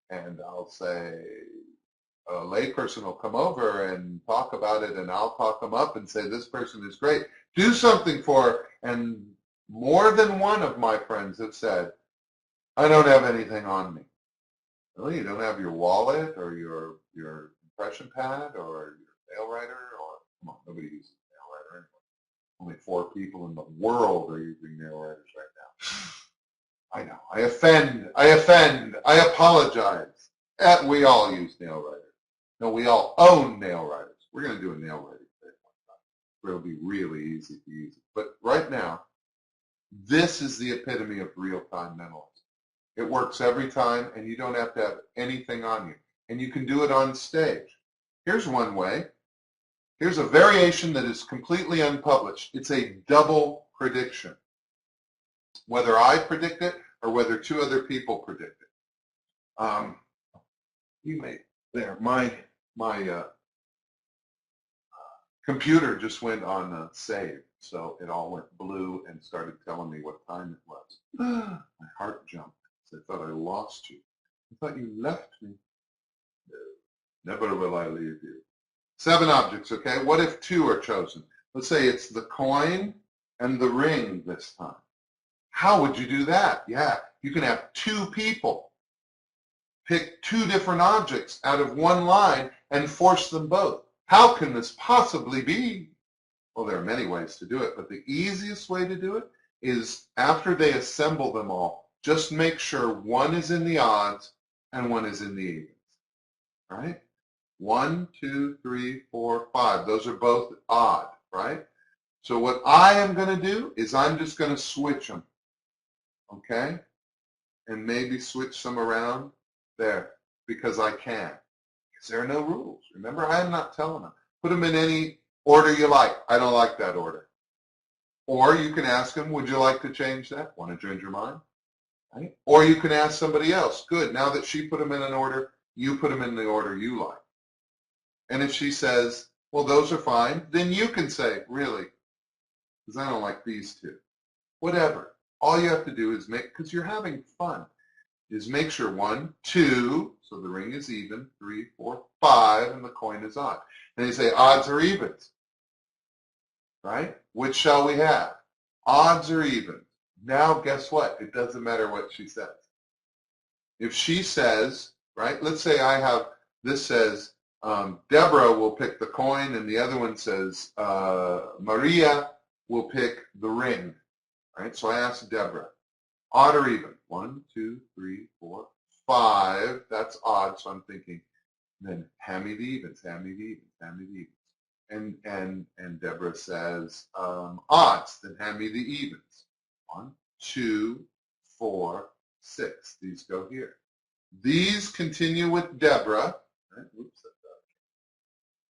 and I'll say, a layperson will come over and talk about it and I'll talk them up and say, this person is great. Do something for her. And more than one of my friends have said, I don't have anything on me. Really? You don't have your wallet or your impression pad or your nail writer? Or come on, nobody uses nail writer anymore. Only 4 people in the world are using nail writers right now. I know. I offend. I apologize. We all use nail writers. No, we all own nail writers. We're going to do a nail writing thing one time where it'll be really easy to use it. But right now, this is the epitome of real-time mentalism. It works every time, and you don't have to have anything on you. And you can do it on stage. Here's one way. Here's a variation that is completely unpublished. It's a double prediction. Whether I predict it or whether 2 other people predict it. You may, there, my computer just went on save, so it all went blue and started telling me what time it was. My heart jumped. I thought I lost you. I thought you left me. No, never will I leave you. 7 objects, okay? What if 2 are chosen? Let's say it's the coin and the ring this time. How would you do that? Yeah, you can have 2 people pick 2 different objects out of one line and force them both. How can this possibly be? Well, there are many ways to do it, but the easiest way to do it is after they assemble them all, just make sure one is in the odds and one is in the evens, right? 1, 2, 3, 4, 5. Those are both odd, right? So what I am going to do is I'm just going to switch them, okay? And maybe switch some around there because I can. Because there are no rules. Remember, I am not telling them. Put them in any order you like. I don't like that order. Or you can ask them, would you like to change that? Want to change your mind? Right? Or you can ask somebody else. Good. Now that she put them in an order, you put them in the order you like. And if she says, well, those are fine, then you can say, really? Because I don't like these two. Whatever. All you have to do is make, because you're having fun, is make sure 1, 2, so the ring is even, 3, 4, 5, and the coin is odd. And you say odds or evens, right? Which shall we have? Odds or evens. Now, guess what? It doesn't matter what she says. If she says, right, let's say I have, this says, Deborah will pick the coin, and the other one says, Maria will pick the ring, right? So I asked Deborah, odd or even? 1, 2, 3, 4, 5. That's odd, so I'm thinking, then hand me the evens, hand me the evens, hand me the evens. And Deborah says, odds, then hand me the evens. 1, 2, 4, 6. These go here. These continue with Deborah. Right? Oops,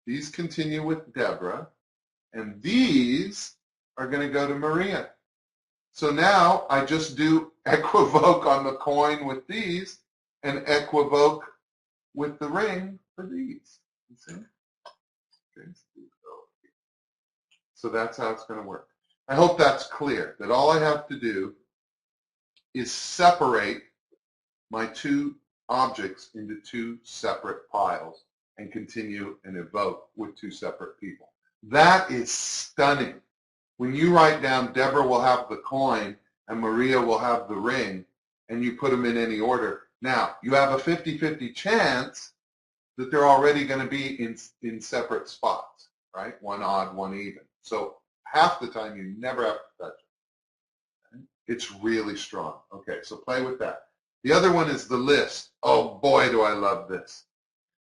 these continue with Deborah. And these are going to go to Maria. So now I just do equivoke on the coin with these and equivoke with the ring for these. You see? Okay, so that's how it's going to work. I hope that's clear, that all I have to do is separate my two objects into two separate piles and continue and evoke with two separate people. That is stunning. When you write down Deborah will have the coin and Maria will have the ring, and you put them in any order, now you have a 50-50 chance that they're already going to be in separate spots, right? One odd, one even. So half the time you never have to touch it. It's really strong. Okay, so play with that. The other one is the list. Oh boy, do I love this.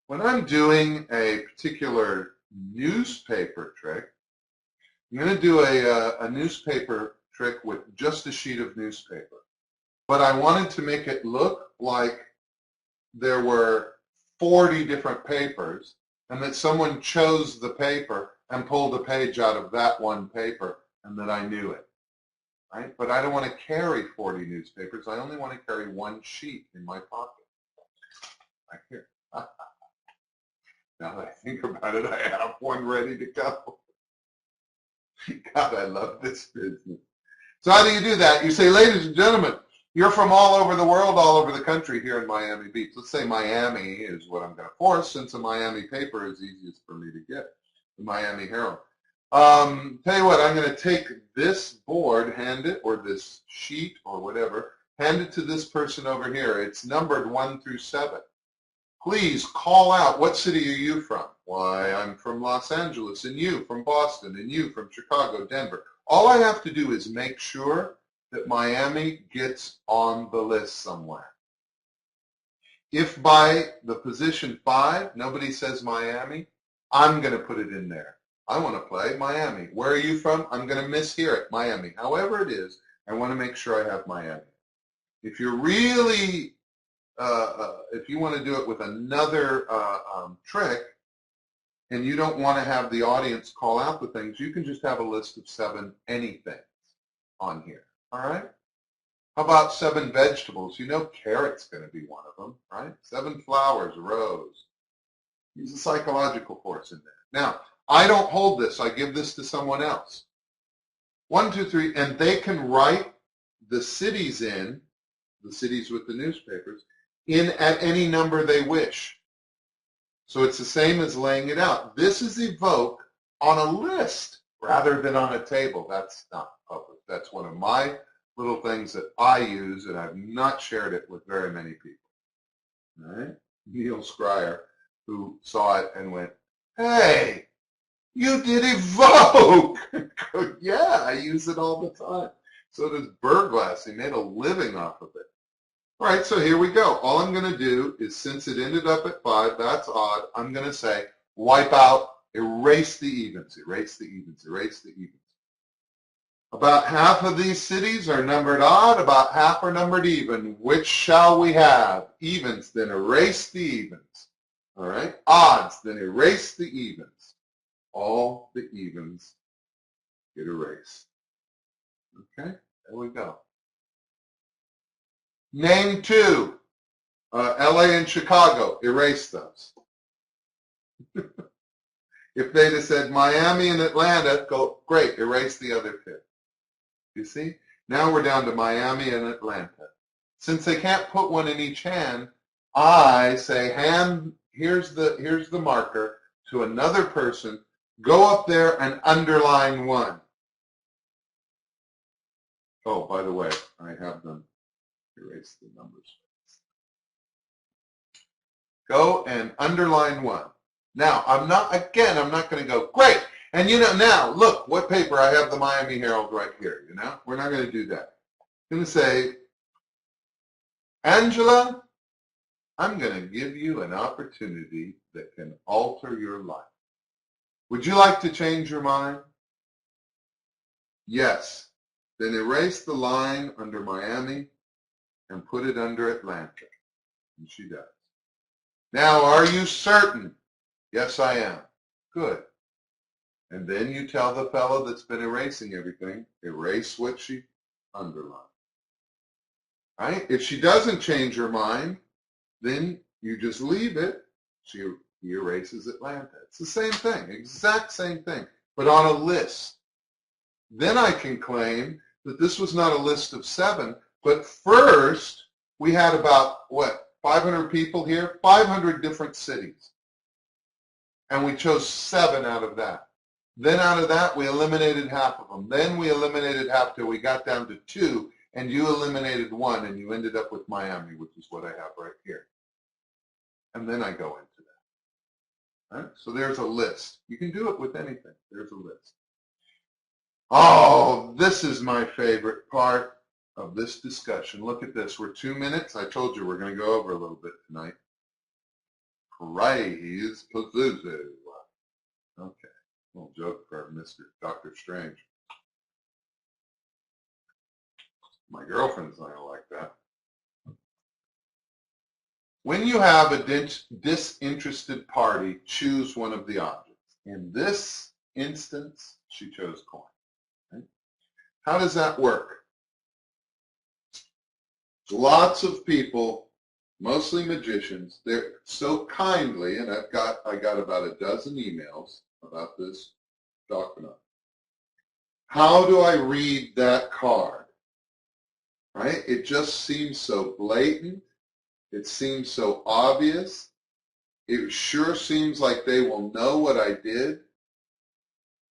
When I'm doing a particular newspaper trick, I'm going to do a newspaper trick with just a sheet of newspaper. But I wanted to make it look like there were 40 different papers and that someone chose the paper and pulled a page out of that one paper and that I knew it. Right? But I don't want to carry 40 newspapers. I only want to carry one sheet in my pocket. Right here. Now that I think about it, I have one ready to go. God, I love this business. So how do you do that? You say, ladies and gentlemen, you're from all over the world, all over the country here in Miami Beach. Let's say Miami is what I'm going to force, since a Miami paper is easiest for me to get, the Miami Herald. Tell you what, I'm going to take this board, hand it, or this sheet, or whatever, hand it to this person over here. It's numbered 1 through 7. Please call out, what city are you from? Why, I'm from Los Angeles, and you from Boston, and you from Chicago, Denver. All I have to do is make sure that Miami gets on the list somewhere. If by the position 5, nobody says Miami, I'm going to put it in there. I want to play Miami. Where are you from? I'm going to mishear it, Miami. However it is, I want to make sure I have Miami. If you're really if you want to do it with another trick and you don't want to have the audience call out the things, you can just have a list of 7 anything on here. All right? How about 7 vegetables? You know carrot's going to be one of them, right? 7 flowers, rose. Use a psychological force in there. Now, I don't hold this. I give this to someone else. 1, 2, 3, and they can write the cities in, the cities with the newspapers, in at any number they wish. So it's the same as laying it out. This is Evoque on a list rather than on a table. That's not public. That's one of my little things that I use, and I've not shared it with very many people. All right? Neil Scryer, who saw it and went, hey, you did Evoque. Yeah, I use it all the time. So does Burglass. He made a living off of it. All right, so here we go. All I'm going to do is, since it ended up at 5, that's odd, I'm going to say wipe out, erase the evens, erase the evens, erase the evens. About half of these cities are numbered odd, about half are numbered even. Which shall we have? Evens, then erase the evens. All right? Odds, then erase the evens. All the evens get erased. Okay? There we go. Name two. LA and Chicago. Erase those. If they'd have said Miami and Atlanta, go, great, erase the other two. You see? Now we're down to Miami and Atlanta. Since they can't put one in each hand, I say, hand, here's the marker to another person. Go up there and underline one. Oh, by the way, I have them erase the numbers. Go and underline one. Now, I'm not going to go, great. And now, look, what paper? I have the Miami Herald right here, We're not going to do that. I'm going to say, Angela, I'm going to give you an opportunity that can alter your life. Would you like to change your mind? Yes. Then erase the line under Miami and put it under Atlanta. And she does. Now, are you certain? Yes, I am. Good. And then you tell the fellow that's been erasing everything, erase what she underlined. Right? If she doesn't change her mind, then you just leave it. He erases Atlanta. It's the same thing, exact same thing, but on a list. Then I can claim that this was not a list of 7, but first we had about, 500 people here, 500 different cities. And we chose 7 out of that. Then out of that, we eliminated half of them. Then we eliminated half till we got down to 2, and you eliminated 1, and you ended up with Miami, which is what I have right here. And then I go into that. Right? So there's a list. You can do it with anything. There's a list. Oh, this is my favorite part of this discussion. Look at this. We're 2 minutes. I told you we're going to go over a little bit tonight. Praise Pazuzu. Okay. Little joke for Mr. Dr. Strange. My girlfriend's not like that. When you have a disinterested party, choose one of the objects. In this instance, she chose coin. Okay? How does that work? Lots of people, mostly magicians, they're so kindly, and I got about a dozen emails about this document. How do I read that card? Right? It just seems so blatant. It seems so obvious. It sure seems like they will know what I did.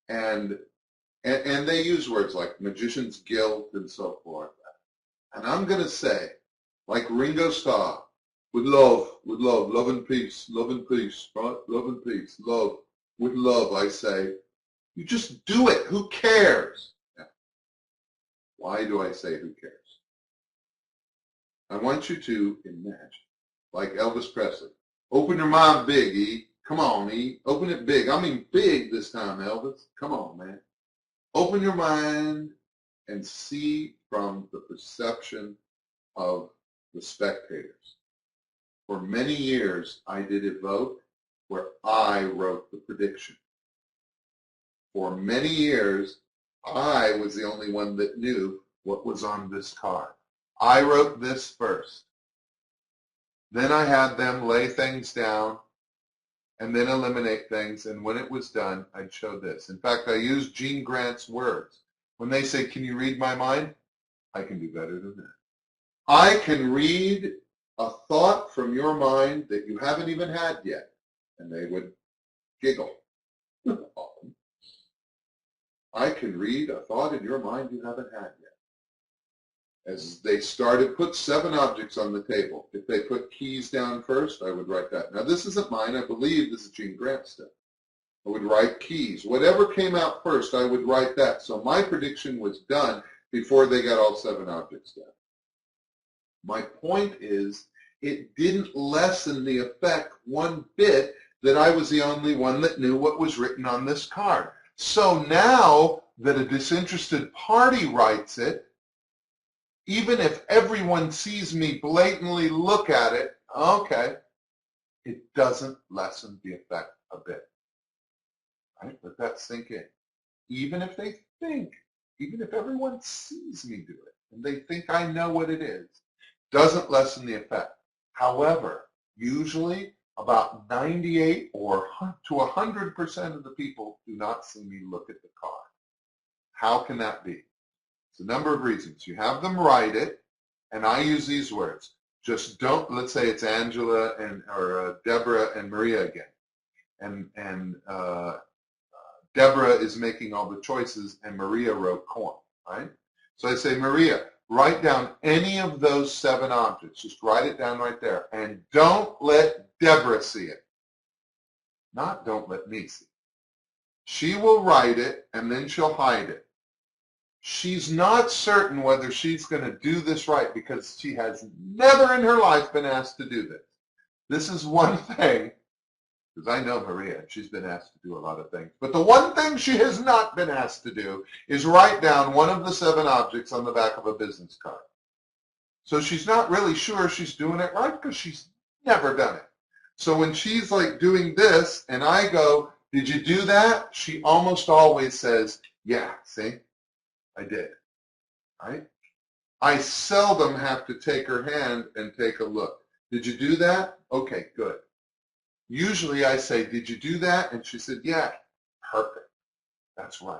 And they use words like magician's guilt and so forth. And I'm going to say, like Ringo Starr, with love, love and peace, right? Love and peace, love, with love, I say, you just do it. Who cares? Now, why do I say who cares? I want you to imagine, like Elvis Presley, open your mind big, E. Come on, E. Open it big. I mean big this time, Elvis. Come on, man. Open your mind and see from the perception of the spectators. For many years, I did Evoque, where I wrote the prediction. For many years, I was the only one that knew what was on this card. I wrote this first. Then I had them lay things down and then eliminate things, and when it was done, I'd show this. In fact, I used Gene Grant's words. When they say, can you read my mind? I can do better than that. I can read a thought from your mind that you haven't even had yet. And they would giggle. I can read a thought in your mind you haven't had yet. As they started, put 7 objects on the table. If they put keys down first, I would write that. Now, this isn't mine. I believe this is Gene Grant stuff. I would write keys. Whatever came out first, I would write that. So my prediction was done before they got all 7 objects down. My point is, it didn't lessen the effect one bit that I was the only one that knew what was written on this card. So now that a disinterested party writes it, even if everyone sees me blatantly look at it, okay, it doesn't lessen the effect a bit. Right? Let that sink in. Even if they think, even if everyone sees me do it, and they think I know what it is, doesn't lessen the effect. However, usually about 98 or to 100% of the people do not see me look at the card. How can that be? It's a number of reasons. You have them write it, and I use these words. Just don't, let's say it's Angela or Deborah and Maria again. And Deborah is making all the choices, and Maria wrote corn, right? So I say, Maria, write down any of those 7 objects. Just write it down right there. And don't let Deborah see it. Not don't let me see it. She will write it, and then she'll hide it. She's not certain whether she's going to do this right because she has never in her life been asked to do this. This is one thing, because I know Maria, she's been asked to do a lot of things. But the one thing she has not been asked to do is write down one of the 7 objects on the back of a business card. So she's not really sure she's doing it right because she's never done it. So when she's like doing this and I go, did you do that? She almost always says, yeah, see, I did, right? I seldom have to take her hand and take a look. Did you do that? Okay, good. Usually I say, did you do that? And she said, yeah, perfect. That's right.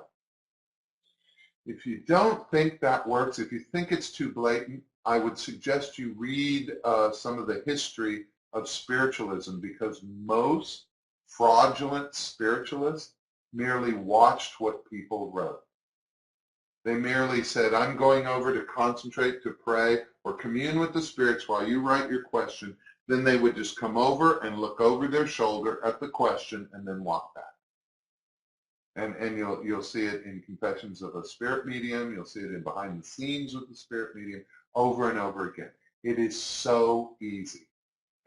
If you don't think that works, if you think it's too blatant, I would suggest you read some of the history of spiritualism, because most fraudulent spiritualists merely watched what people wrote. They merely said, I'm going over to concentrate, to pray, or commune with the spirits while you write your question. Then they would just come over and look over their shoulder at the question and then walk back. And you'll see it in Confessions of a Spirit Medium. You'll see it in Behind the Scenes with the Spirit Medium over and over again. It is so easy.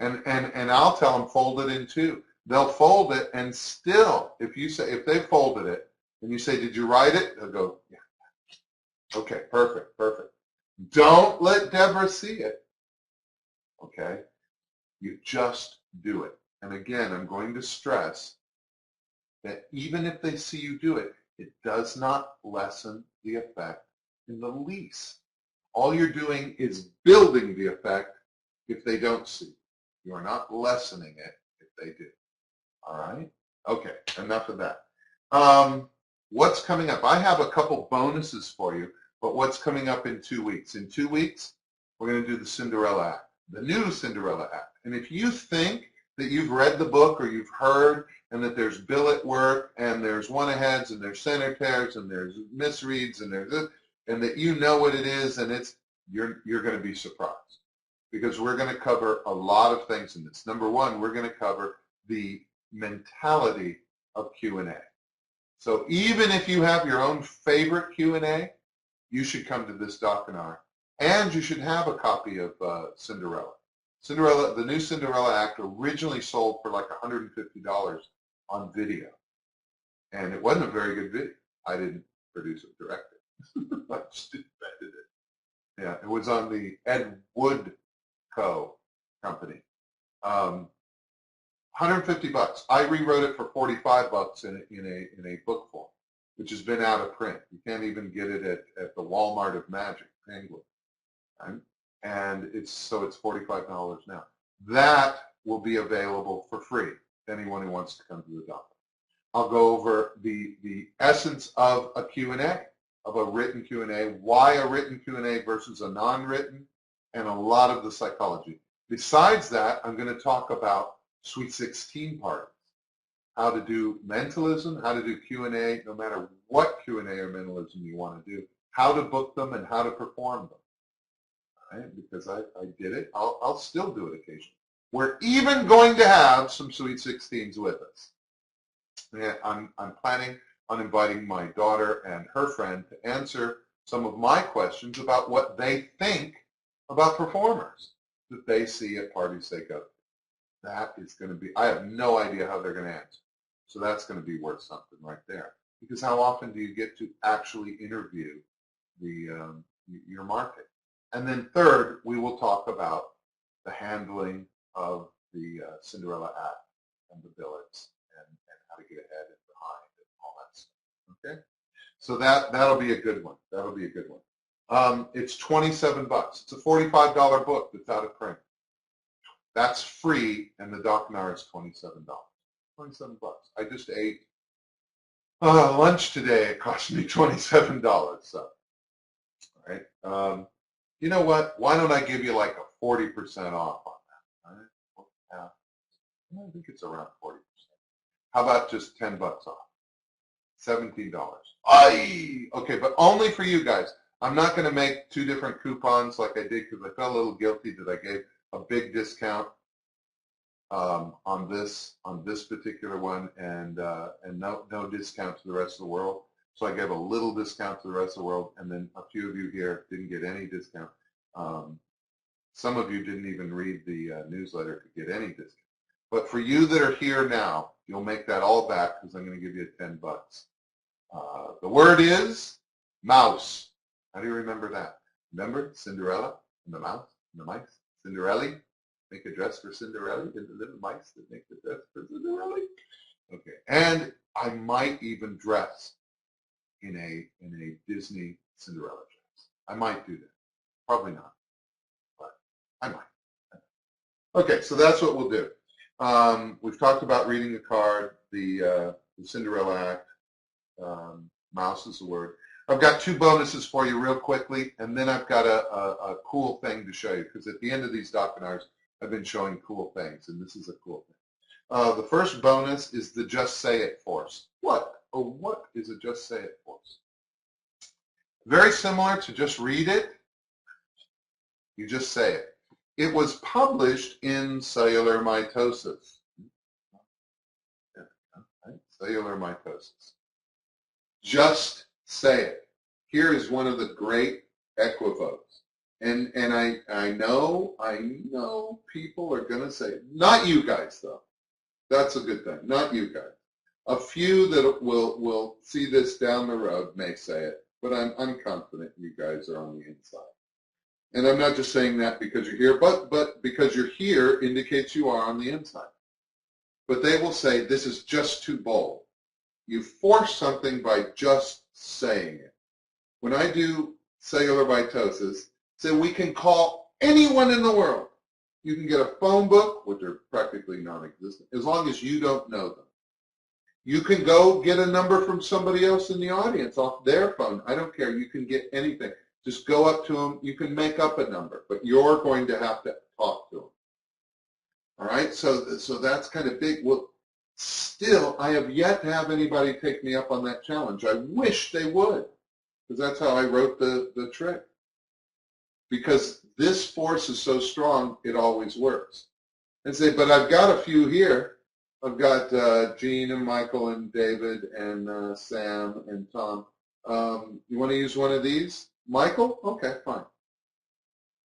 And I'll tell them, fold it in 2. They'll fold it, and still, if they folded it, and you say, did you write it? They'll go, yeah. Okay, perfect, perfect. Don't let Deborah see it. Okay? You just do it. And again, I'm going to stress that even if they see you do it, it does not lessen the effect in the least. All you're doing is building the effect if they don't see. You are not lessening it if they do. All right? Okay, enough of that. What's coming up? I have a couple bonuses for you, but what's coming up in 2 weeks? In 2 weeks, we're going to do the Cinderella Act, the new Cinderella Act. And if you think that you've read the book or you've heard, and that there's billet work, and there's one-aheads, and there's center tears, and there's misreads, and there's this, and that you know what it is, and you're going to be surprised, because we're going to cover a lot of things in this. Number one, we're going to cover the mentality of Q&A. So even if you have your own favorite Q&A, you should come to this Docunar, and you should have a copy of Cinderella. Cinderella, the new Cinderella Act, originally sold for like $150 on video, and it wasn't a very good video. I didn't produce it, direct it. I just invented it. Yeah, it was on the Ed Wood Co. company. $150. I rewrote it for $45 in a book form, which has been out of print. You can't even get it at the Walmart of Magic, England. Right? And it's $45 now. That will be available for free to anyone who wants to come to the doctor. I'll go over the essence of a Q&A, of a written Q&A, why a written Q&A versus a non-written, and a lot of the psychology. Besides that, I'm going to talk about Sweet 16 parties, how to do mentalism, how to do Q&A, no matter what Q&A or mentalism you want to do, how to book them and how to perform them. Right? Because I did it. I'll still do it occasionally. We're even going to have some Sweet 16s with us. Yeah, I'm planning on inviting my daughter and her friend to answer some of my questions about what they think about performers that they see at parties they go to. That is going to be, I have no idea how they're going to answer. So that's going to be worth something right there. because how often do you get to actually interview your market? And then third, we will talk about the handling of the Cinderella Act and the billets and how to get ahead and behind and all that stuff. Okay, so that'll be a good one. That'll be a good one. It's $27. It's a $45 book that's out of print. That's free, and the Docunar is $27. $27. I just ate lunch today. It cost me $27. So, all right. You know what? Why don't I give you like a 40% off on that? All right. I think it's around 40%. How about just $10 off? $17. Aye! Okay, but only for you guys. I'm not going to make two different coupons like I did because I felt a little guilty that I gave a big discount on this particular one and no discount to the rest of the world. So I gave a little discount to the rest of the world, and then a few of you here didn't get any discount. Some of you didn't even read the newsletter to get any discount. But for you that are here now, you'll make that all back because I'm going to give you $10. The word is mouse. How do you remember that? Remember Cinderella and the mouse and the mice? Cinderella, make a dress for Cinderella and the little mice that make the dress for Cinderella. Okay, and I might even dress in a Disney Cinderella dress. I might do that. Probably not, but I might. Okay, so that's what we'll do. We've talked about reading the card, the Cinderella Act. Mouse is the word. I've got two bonuses for you real quickly, and then I've got a cool thing to show you, because at the end of these documentaries, I've been showing cool things, and this is a cool thing. The first bonus is the Just Say It force. What is a Just Say It force? Very similar to just read it. You just say it. It was published in Cellular Mitosis. Cellular Mitosis. Just say it. Here is one of the great equivoques. And I know people are going to say, not you guys though. That's a good thing. Not you guys. A few that will see this down the road may say it, but I'm confident you guys are on the inside. And I'm not just saying that because you're here, but because you're here indicates you are on the inside. But they will say, this is just too bold. You force something by just saying it. When I do cellular mitosis, say we can call anyone in the world. You can get a phone book, which are practically non-existent, as long as you don't know them. You can go get a number from somebody else in the audience off their phone. I don't care. You can get anything. Just go up to them. You can make up a number, but you're going to have to talk to them. All right? So that's kind of big. Well, still, I have yet to have anybody take me up on that challenge. I wish they would, because that's how I wrote the trick. Because this force is so strong, it always works. And say, but I've got a few here. I've got Gene and Michael and David and Sam and Tom. You want to use one of these? Michael? Okay, fine.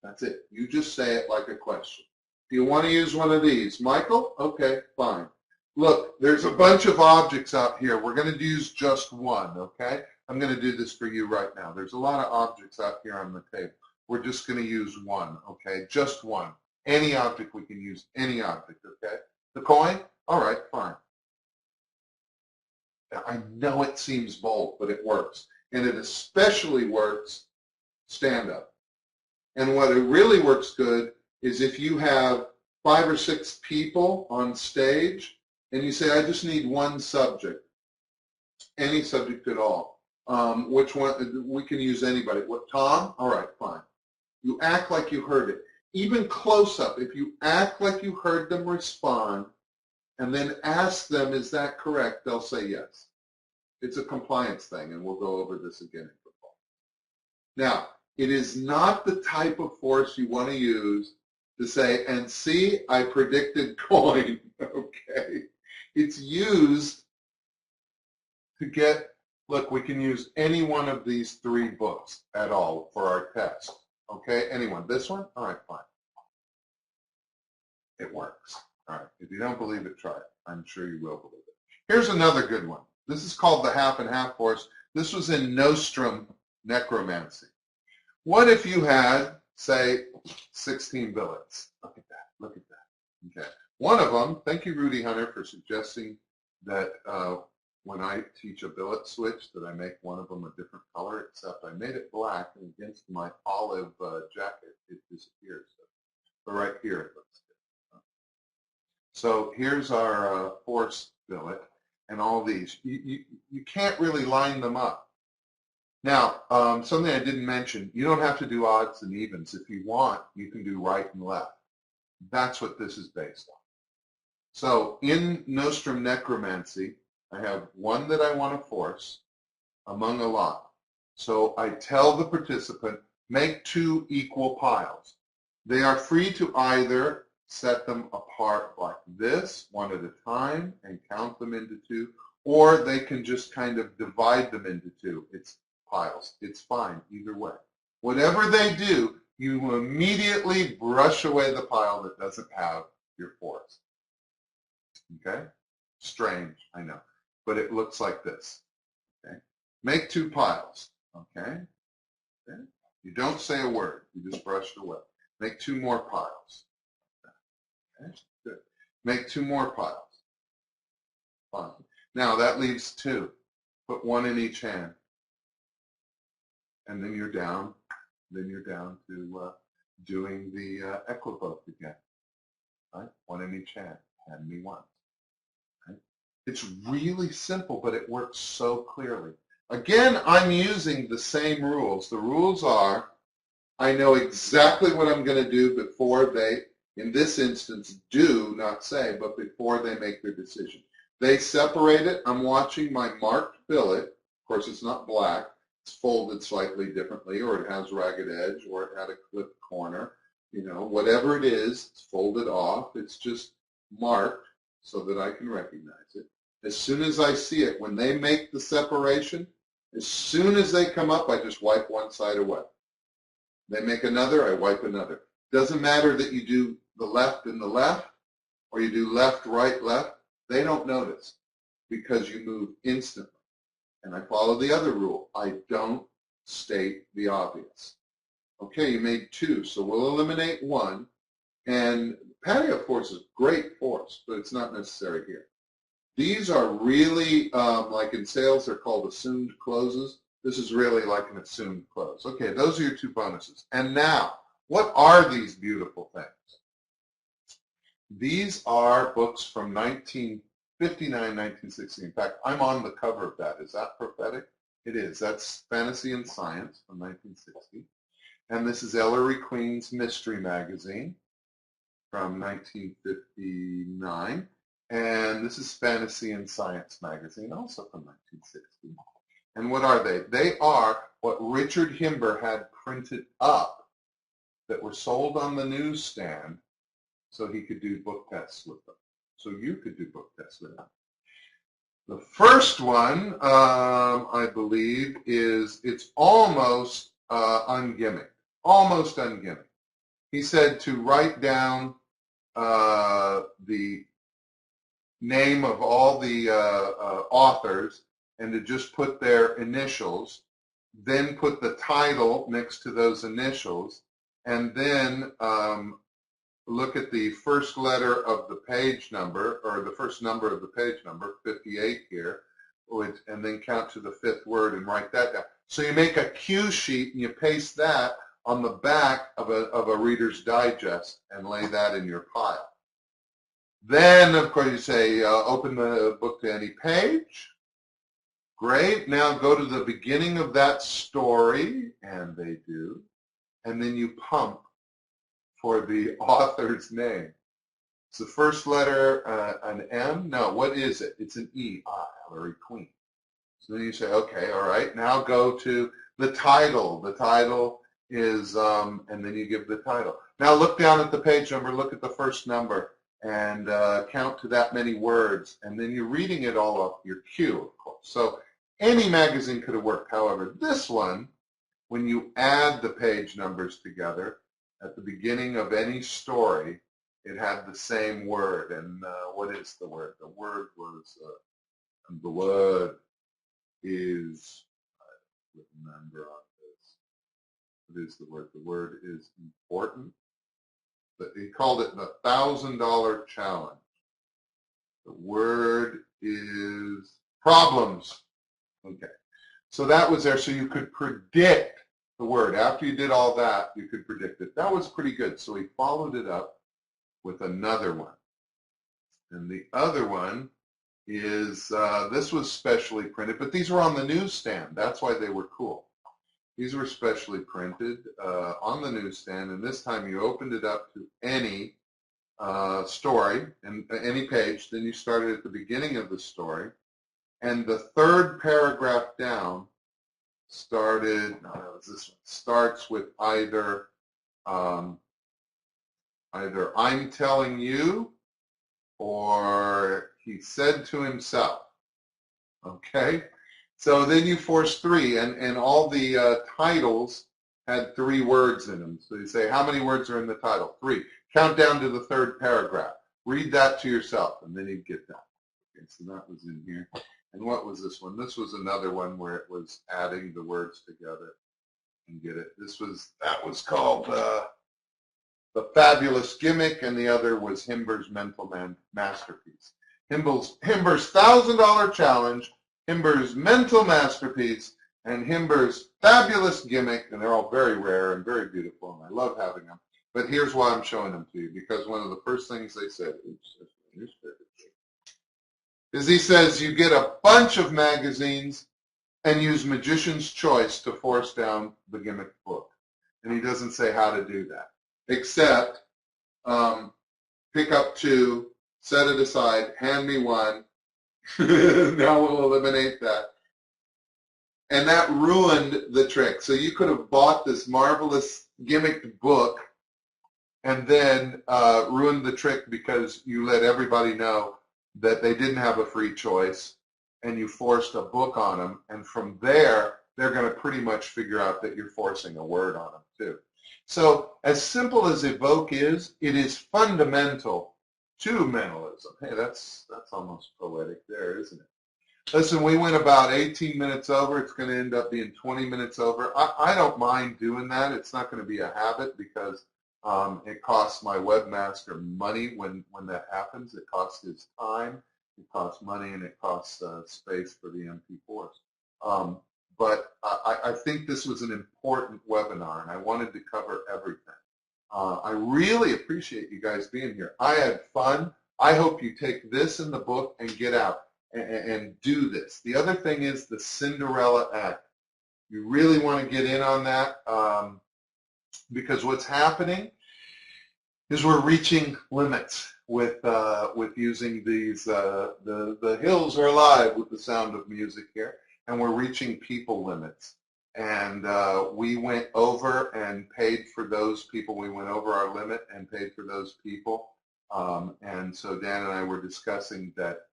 That's it. You just say it like a question. Do you want to use one of these? Michael? Okay, fine. Look, there's a bunch of objects out here. We're going to use just one, okay? I'm going to do this for you right now. There's a lot of objects out here on the table. We're just going to use one, okay? Just one. Any object, we can use any object, okay? The coin? All right, fine. I know it seems bold, but it works. And it especially works stand-up. And what it really works good is if you have 5 or 6 people on stage and you say, I just need one subject, any subject at all. Which one? We can use anybody. What, Tom? All right, fine. You act like you heard it. Even close up, if you act like you heard them respond and then ask them, is that correct? They'll say yes. It's a compliance thing, and we'll go over this again in football. Now, it is not the type of force you want to use to say, and see, I predicted coin, okay? It's used to get, look, we can use any one of these 3 books at all for our test, okay? Anyone, this one? All right, fine. It works. All right, if you don't believe it, try it. I'm sure you will believe it. Here's another good one. This is called the half and half force. This was in Nostrum necromancy. What if you had, say, 16 billets? Look at that. Look at that. Okay. One of them, thank you, Rudy Hunter, for suggesting that when I teach a billet switch that I make one of them a different color, except I made it black, and against my olive jacket, it disappears. But right here it looks good. So here's our force billet and all these. You can't really line them up. Now, something I didn't mention, you don't have to do odds and evens. If you want, you can do right and left. That's what this is based on. So in Nostrum necromancy, I have one that I want to force among a lot. So I tell the participant, make 2 equal piles. They are free to either set them apart like this, one at a time, and count them into 2, or they can just kind of divide them into 2. It's piles. It's fine either way. Whatever they do, you immediately brush away the pile that doesn't have your force. Okay? Strange, I know. But it looks like this. Okay? Make 2 piles. Okay? Okay? You don't say a word. You just brush it away. Make 2 more piles. Okay? Good. Make 2 more piles. Fine. Now that leaves 2. Put 1 in each hand. And then you're down. Then you're down to doing the equivoque again. Right? 1 in each hand. Hand me 1. Right? It's really simple, but it works so clearly. Again, I'm using the same rules. The rules are, I know exactly what I'm going to do before they, in this instance, do, not say, but before they make their decision. They separate it. I'm watching my marked billet. Of course, it's not black. It's folded slightly differently, or it has ragged edge, or it had a clipped corner. You know, whatever it is, it's folded off. It's just marked so that I can recognize it. As soon as I see it, when they make the separation, as soon as they come up, I just wipe one side away. They make another, I wipe another. Doesn't matter that you do the left and the left, or you do left, right, left. They don't notice because you move instantly. And I follow the other rule. I don't state the obvious. Okay, you made 2, so we'll eliminate 1. And patio force is great force, but it's not necessary here. These are really, like in sales, they're called assumed closes. This is really like an assumed close. Okay, those are your 2 bonuses. And now, what are these beautiful things? These are books from 1959, 1960. In fact, I'm on the cover of that. Is that prophetic? It is. That's Fantasy and Science from 1960. And this is Ellery Queen's Mystery Magazine from 1959. And this is Fantasy and Science Magazine, also from 1960. And what are they? They are what Richard Himber had printed up that were sold on the newsstand so he could do book tests with them. So you could do book tests with them. The first one, I believe, is it's almost ungimmicked. Almost ungimmicked. He said to write down the name of all the authors and to just put their initials, then put the title next to those initials, and then look at the first letter of the page number, or the first number of the page number, 58 here, and then count to the 5th word and write that down. So you make a cue sheet and you paste that on the back of a Reader's Digest and lay that in your pile. Then, of course, you say, open the book to any page. Great. Now go to the beginning of that story, and they do. And then you pump for the author's name. It's the first letter, an M? No, what is it? It's an E. Ellery Queen. So then you say, okay, all right, now go to the title. The title is, and then you give the title. Now look down at the page number, look at the first number, and count to that many words, and then you're reading it all off your cue, of course. So any magazine could have worked. However, this one, when you add the page numbers together, at the beginning of any story, it had the same word. And what is the word? The word was And the word is, remember on this, what is the word? The word is important. But he called it the $1,000 challenge. The word is problems. Okay. So that was there, so you could predict the word. After you did all that, you could predict it. That was pretty good. So he followed it up with another one. And the other one is, this was specially printed, but these were on the newsstand. That's why they were cool. These were specially printed on the newsstand, and this time you opened it up to any story and any page. Then you started at the beginning of the story, and the third paragraph down started. No, that was this one. Starts with either I'm telling you, or he said to himself. Okay. So then you force three, and all the titles had 3 words in them. So you say, how many words are in the title? 3. Count down to the third paragraph. Read that to yourself, and then you'd get that. Okay, so that was in here. And what was this one? This was another one where it was adding the words together and get it. That was called The Fabulous Gimmick, and the other was Himber's Mental Masterpiece. Himber's $1,000 challenge, Himber's mental masterpiece, and Himber's fabulous gimmick, and they're all very rare and very beautiful, and I love having them. But here's why I'm showing them to you, because one of the first things they said, is he says you get a bunch of magazines and use Magician's Choice to force down the gimmick book. And he doesn't say how to do that, except pick up 2, set it aside, hand me 1. Now we'll eliminate that. And that ruined the trick. So you could have bought this marvelous gimmicked book and then ruined the trick because you let everybody know that they didn't have a free choice, and you forced a book on them. And from there, they're going to pretty much figure out that you're forcing a word on them too. So as simple as Evoque is, it is fundamental to mentalism. Hey, that's almost poetic there, isn't it? Listen, we went about 18 minutes over. It's going to end up being 20 minutes over. I don't mind doing that. It's not going to be a habit because it costs my webmaster money when that happens. It costs his time, it costs money, and it costs space for the MP4s. But I think this was an important webinar, and I wanted to cover everything. I really appreciate you guys being here. I had fun. I hope you take this in the book and get out and do this. The other thing is the Cinderella Act. You really want to get in on that because what's happening is we're reaching limits with using these. The hills are alive with the sound of music here, and we're reaching people limits. And we went over and paid for those people. We went over our limit and paid for those people. And so Dan and I were discussing that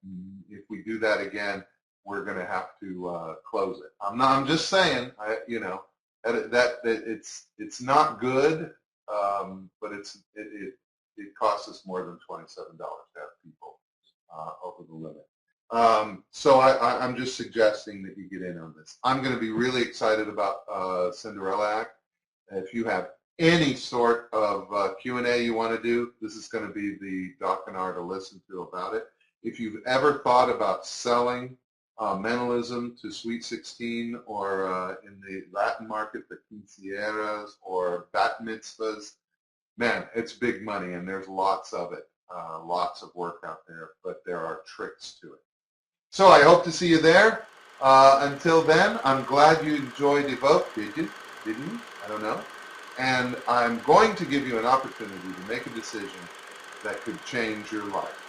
if we do that again, we're going to have to close it. I'm just saying, that it's not good, but it costs us more than $27 to have people over the limit. So I'm just suggesting that you get in on this. I'm going to be really excited about Cinderella Act. If you have any sort of Q&A you want to do, this is going to be the docunar to listen to about it. If you've ever thought about selling mentalism to Sweet 16 or in the Latin market, the quinceañeras or bat mitzvahs, man, it's big money and there's lots of it, lots of work out there, but there are tricks to it. So I hope to see you there. Until then, I'm glad you enjoyed Evoque. Did you? Didn't you? I don't know. And I'm going to give you an opportunity to make a decision that could change your life.